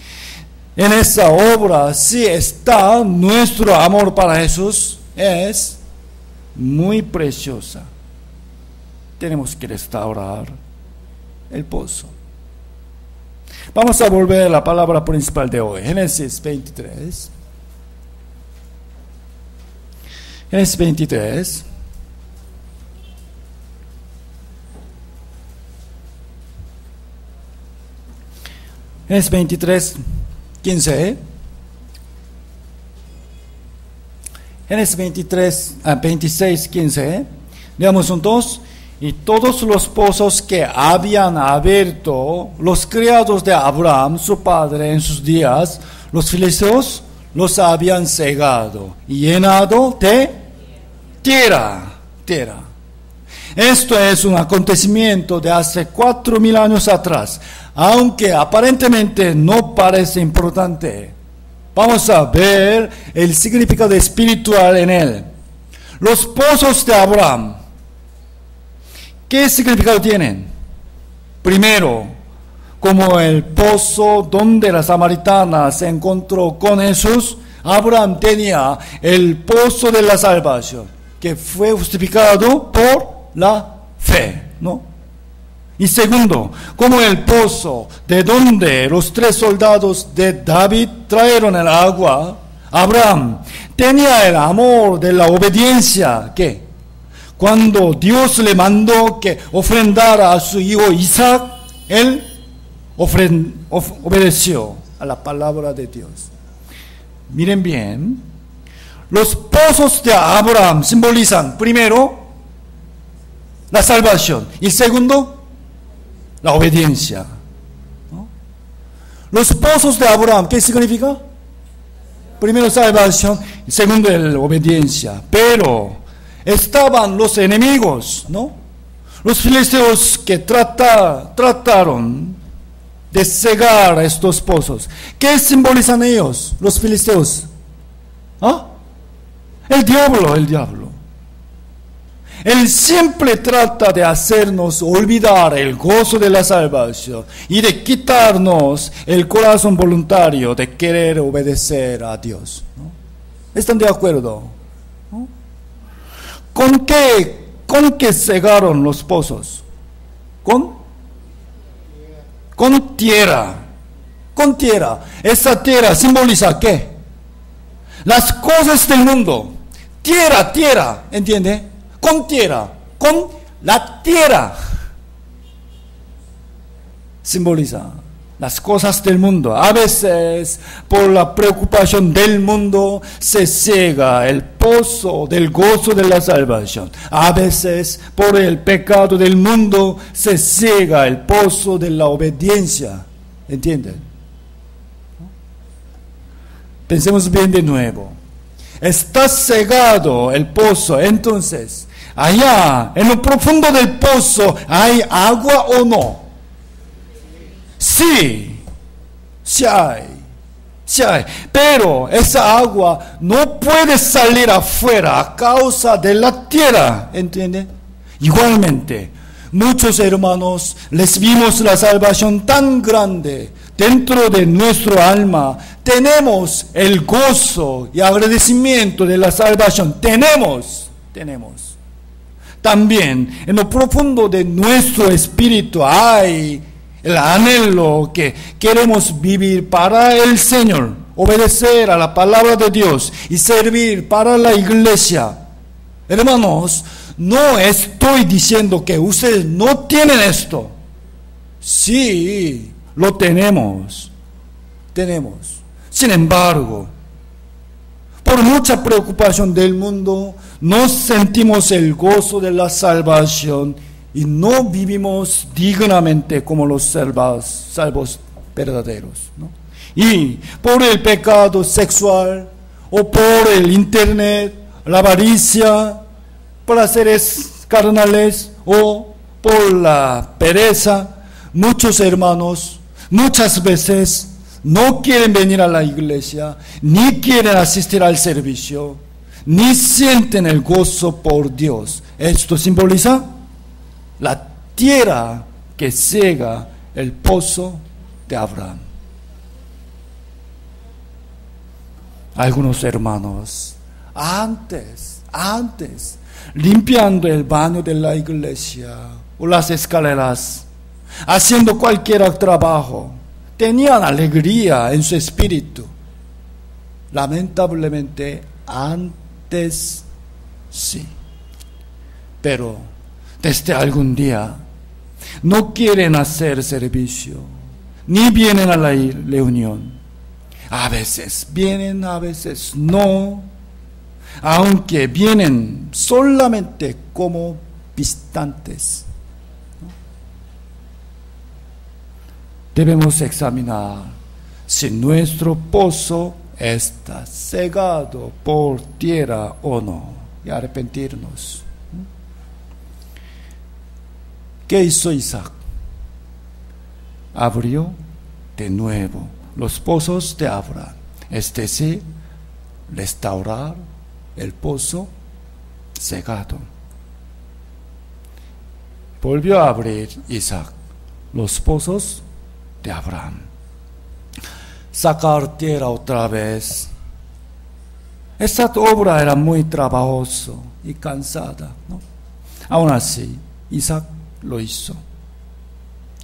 en esa obra sí está nuestro amor para Jesús, es muy preciosa. Tenemos que restaurar el pozo. Vamos a volver a la palabra principal de hoy, Génesis 23. Génesis 23. Génesis 23, 15. Génesis 26, 15. Veamos juntos. Y todos los pozos que habían abierto los criados de Abraham, su padre, en sus días, los filisteos los habían cegado y llenado de tierra. Esto es un acontecimiento de hace 4,000 años atrás, aunque aparentemente no parece importante. Vamos a ver el significado espiritual en él. Los pozos de Abraham, ¿qué significado tienen? Primero, como el pozo donde la samaritana se encontró con Jesús, Abraham tenía el pozo de la salvación, que fue justificado por la fe, ¿no? Y segundo, como el pozo de donde los 3 soldados de David trajeron el agua, Abraham tenía el amor de la obediencia, que cuando Dios le mandó que ofrendara a su hijo Isaac, él obedeció a la palabra de Dios. Miren bien, los pozos de Abraham simbolizan, primero, la salvación, y segundo, la obediencia, ¿no? Los pozos de Abraham, ¿qué significa? Primero, salvación, y segundo, la obediencia. Pero estaban los enemigos, ¿no? Los filisteos que trataron de cegar estos pozos. ¿Qué simbolizan ellos, los filisteos? ¿Ah? El diablo. Él siempre trata de hacernos olvidar el gozo de la salvación y de quitarnos el corazón voluntario de querer obedecer a Dios, ¿no? ¿Están de acuerdo? ¿No? ¿Con qué cegaron los pozos? Con tierra. Con tierra. Esa tierra simboliza ¿qué? Las cosas del mundo. Tierra, ¿entiende? Con tierra, con la tierra. Simboliza las cosas del mundo. A veces, por la preocupación del mundo, se ciega el pozo del gozo de la salvación. A veces, por el pecado del mundo, se ciega el pozo de la obediencia. ¿Entienden? Pensemos bien de nuevo. Está cegado el pozo, entonces allá, en lo profundo del pozo, ¿hay agua o no? Sí, sí hay. Sí hay. Pero esa agua no puede salir afuera a causa de la tierra, ¿entiende? Igualmente, muchos hermanos recibimos la salvación tan grande dentro de nuestro alma. Tenemos el gozo y agradecimiento de la salvación. Tenemos. También en lo profundo de nuestro espíritu hay el anhelo que queremos vivir para el Señor, obedecer a la palabra de Dios y servir para la iglesia. Hermanos, no estoy diciendo que ustedes no tienen esto. Sí, lo tenemos. Sin embargo, por mucha preocupación del mundo, no sentimos el gozo de la salvación y no vivimos dignamente como los salvos verdaderos, ¿no? Y por el pecado sexual, o por el internet, la avaricia, placeres carnales, o por la pereza, muchos hermanos, muchas veces, no quieren venir a la iglesia, ni quieren asistir al servicio, ni sienten el gozo por Dios. Esto simboliza la tierra que ciega el pozo de Abraham. Algunos hermanos, antes, limpiando el baño de la iglesia o las escaleras, haciendo cualquier trabajo, tenían alegría en su espíritu. Lamentablemente, antes sí. Pero desde algún día no quieren hacer servicio, ni vienen a la reunión. A veces vienen, a veces no. Aunque vienen solamente como visitantes. Debemos examinar si nuestro pozo está cegado por tierra o no y arrepentirnos. ¿Qué hizo Isaac? Abrió de nuevo los pozos de Abraham, es decir, restaurar el pozo cegado. Volvió a abrir Isaac los pozos de Abraham. Sacar tierra otra vez. Esta obra era muy trabajosa y cansada, ¿no? Aún así, Isaac lo hizo.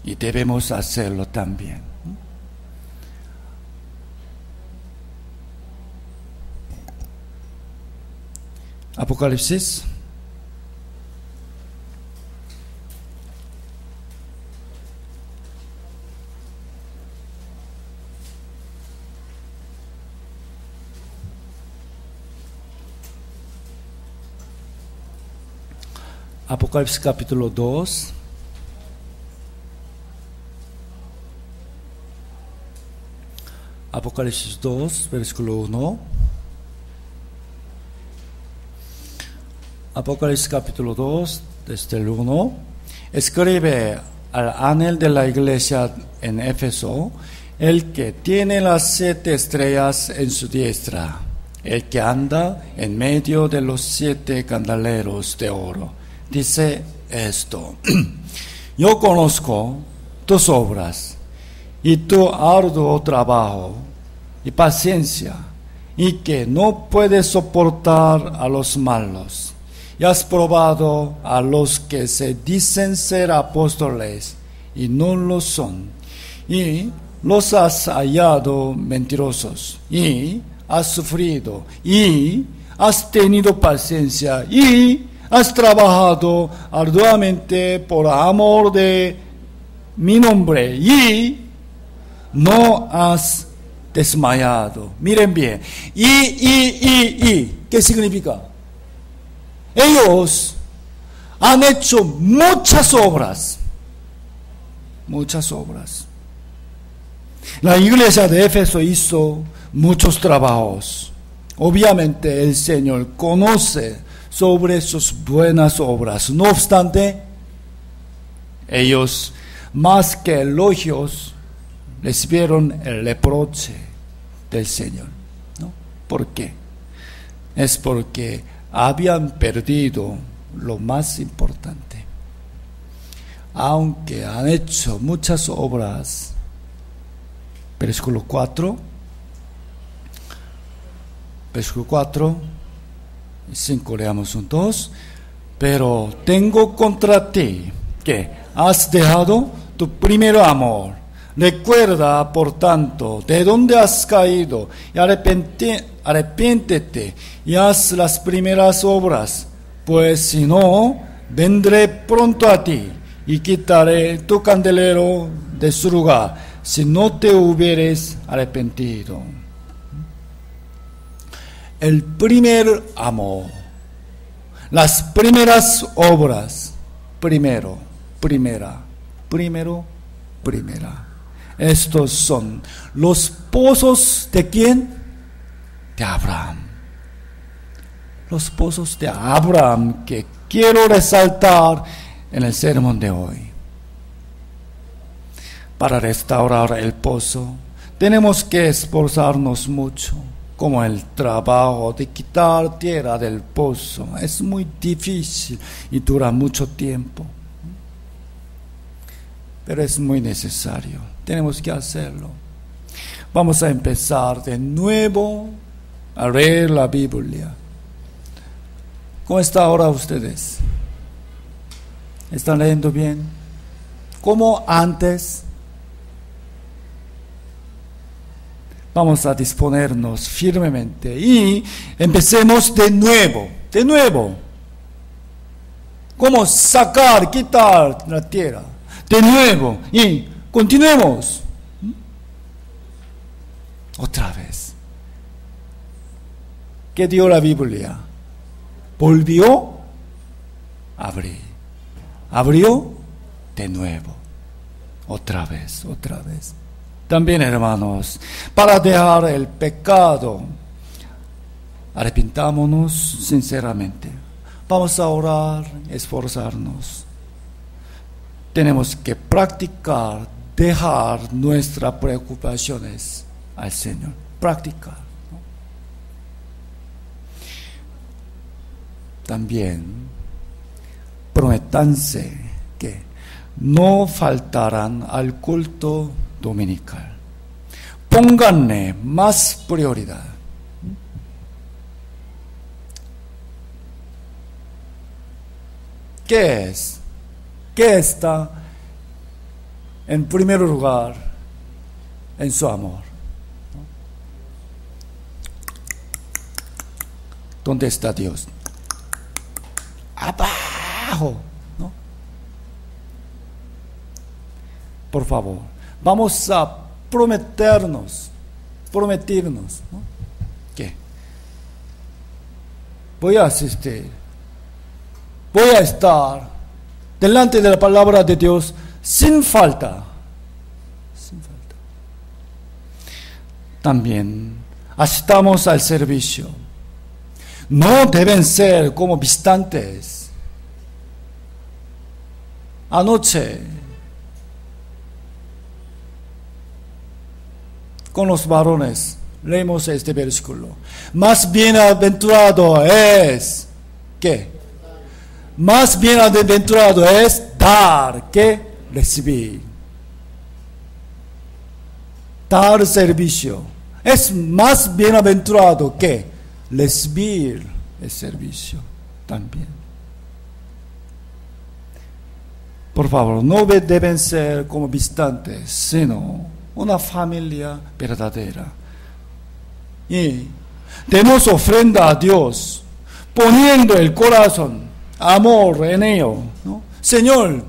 Y debemos hacerlo también. Apocalipsis capítulo 2. Apocalipsis 2, versículo 1. Apocalipsis capítulo 2, desde el 1. Escribe al ángel de la iglesia en Éfeso, el que tiene las 7 estrellas en su diestra, el que anda en medio de los 7 candeleros de oro. Dice esto: yo conozco tus obras y tu arduo trabajo y paciencia, y que no puedes soportar a los malos, y has probado a los que se dicen ser apóstoles y no lo son, y los has hallado mentirosos, y has sufrido, y has tenido paciencia, y has trabajado arduamente por amor de mi nombre, y no has desmayado. Miren bien. ¿Qué significa? Ellos han hecho muchas obras. La iglesia de Éfeso hizo muchos trabajos. Obviamente el Señor conoce sobre sus buenas obras. No obstante, ellos, más que elogios, recibieron el reproche del Señor, ¿no? ¿Por qué? Es porque habían perdido lo más importante. Aunque han hecho muchas obras. Versículo 4 y 5, leamos juntos. Pero tengo contra ti que has dejado tu primer amor. Recuerda, por tanto, de dónde has caído y arrepiéntete y haz las primeras obras, pues si no, vendré pronto a ti y quitaré tu candelero de su lugar, si no te hubieres arrepentido. El primer amor, las primeras obras, primera. Estos son los pozos ¿de quién? De Abraham. Los pozos de Abraham que quiero resaltar en el sermón de hoy. Para restaurar el pozo, tenemos que esforzarnos mucho, como el trabajo de quitar tierra del pozo. Es muy difícil y dura mucho tiempo. Pero es muy necesario. Tenemos que hacerlo. Vamos a empezar de nuevo a leer la Biblia. ¿Cómo está ahora ustedes? ¿Están leyendo bien? ¿Como antes? Vamos a disponernos firmemente y empecemos de nuevo. ¿Cómo quitar la tierra? De nuevo y continuemos. Otra vez. ¿Qué dio la Biblia? Volvió a abrir. Abrió de nuevo. Otra vez. También, hermanos, para dejar el pecado, arrepintámonos sinceramente. Vamos a orar, esforzarnos. Tenemos que practicar, dejar nuestras preocupaciones al Señor. Practicar, ¿no? También, prométanse que no faltarán al culto dominical. Pónganle más prioridad. ¿Qué está en primer lugar en su amor? ¿Dónde está Dios? Abajo, ¿no? Por favor, vamos a prometernos, ¿no? ¿Qué? Voy a asistir, voy a estar delante de la palabra de Dios sin falta. También asistamos al servicio. No deben ser como visitantes. Anoche, con los varones, leemos este versículo. Más bienaventurado es, ¿qué? Más bienaventurado es dar que recibir. Dar servicio. Es más bienaventurado que recibir el servicio también. Por favor, no deben ser como visitantes, sino una familia verdadera. Y demos ofrenda a Dios, poniendo el corazón, amor en ello, ¿no? Señor,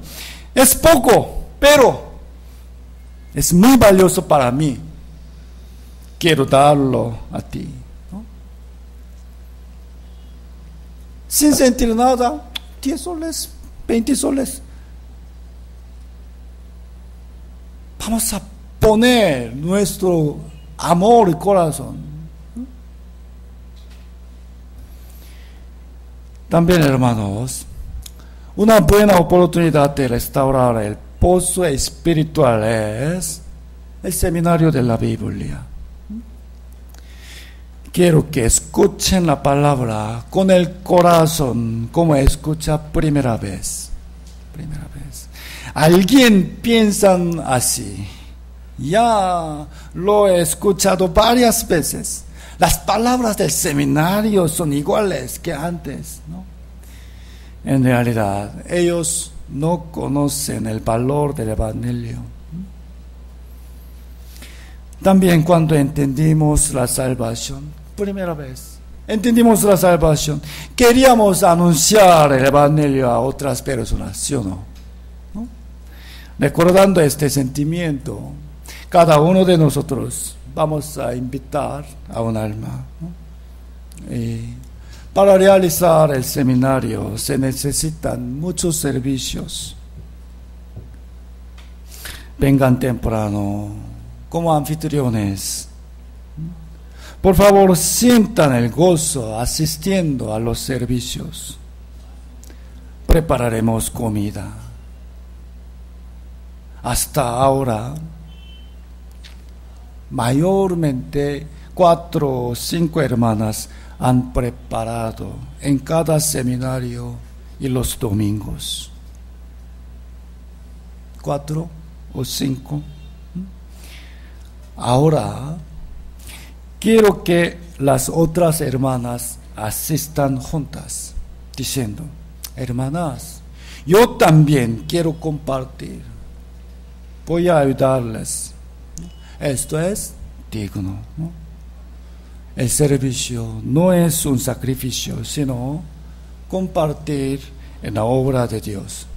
es poco, pero es muy valioso para mí. Quiero darlo a ti, ¿no? Sin sentir nada, 10 soles, 20 soles. Vamos a poner nuestro amor y corazón. También, hermanos, una buena oportunidad de restaurar el pozo espiritual es el seminario de la Biblia. Quiero que escuchen la palabra con el corazón, como escucha primera vez. Alguien piensa así. Ya lo he escuchado varias veces. Las palabras del seminario son iguales que antes, ¿no? En realidad, ellos no conocen el valor del Evangelio. También cuando entendimos la salvación, primera vez, entendimos la salvación, queríamos anunciar el Evangelio a otras personas, ¿sí o no? ¿No? Recordando este sentimiento, cada uno de nosotros vamos a invitar a un alma, ¿no? Y para realizar el seminario se necesitan muchos servicios. Vengan temprano, como anfitriones. Por favor, sientan el gozo asistiendo a los servicios. Prepararemos comida. Hasta ahora, mayormente 4 o 5 hermanas han preparado en cada seminario y los domingos. 4 o 5. Ahora quiero que las otras hermanas asistan juntas, diciendo: hermanas, yo también quiero compartir, voy a ayudarles. Esto es digno, ¿no? El servicio no es un sacrificio, sino compartir en la obra de Dios.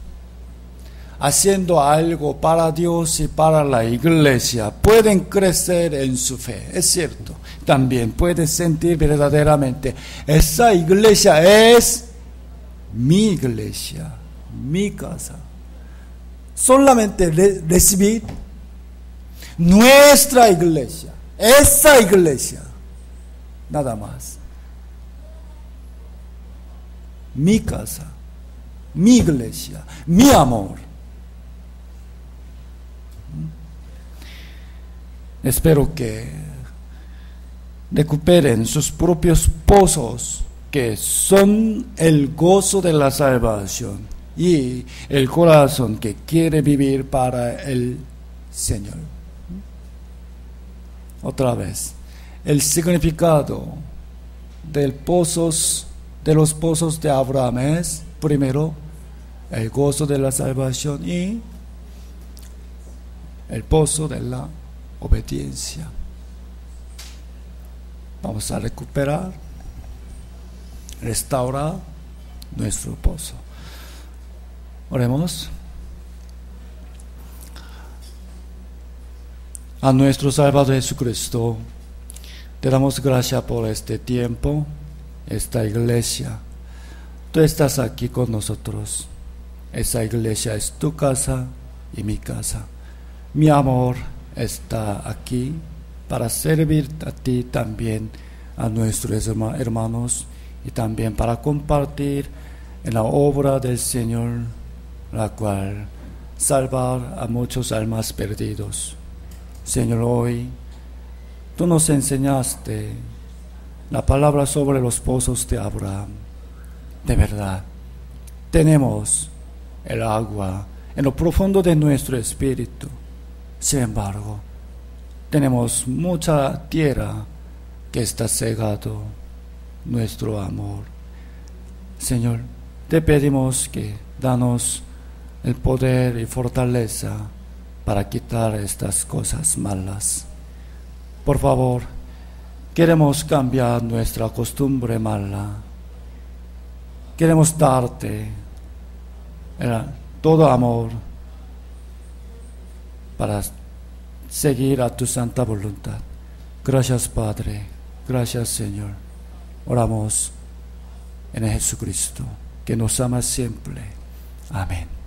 Haciendo algo para Dios y para la iglesia, pueden crecer en su fe, es cierto. También pueden sentir verdaderamente, esa iglesia es mi iglesia, mi casa. Solamente recibir nuestra iglesia, esa iglesia, nada más. Mi casa, mi iglesia, mi amor. Espero que recuperen sus propios pozos, que son el gozo de la salvación y el corazón que quiere vivir para el Señor. Otra vez, el significado de los pozos de Abraham es, primero, el gozo de la salvación y el pozo de la obediencia. Vamos a recuperar, restaurar nuestro pozo. Oremos. A nuestro Salvador Jesucristo, te damos gracias por este tiempo, esta iglesia. Tú estás aquí con nosotros. Esa iglesia es tu casa y mi casa. Mi amor está aquí para servir a ti también, a nuestros hermanos, y también para compartir en la obra del Señor, la cual salvar a muchos almas perdidos. Señor, hoy tú nos enseñaste la palabra sobre los pozos de Abraham. De verdad, tenemos el agua en lo profundo de nuestro espíritu. Sin embargo, tenemos mucha tierra que está cegado nuestro amor. Señor, te pedimos que danos el poder y fortaleza para quitar estas cosas malas. Por favor, queremos cambiar nuestra costumbre mala. Queremos darte todo amor para seguir a tu santa voluntad. Gracias, Padre. Gracias, Señor. Oramos en Jesucristo, que nos ama siempre. Amén.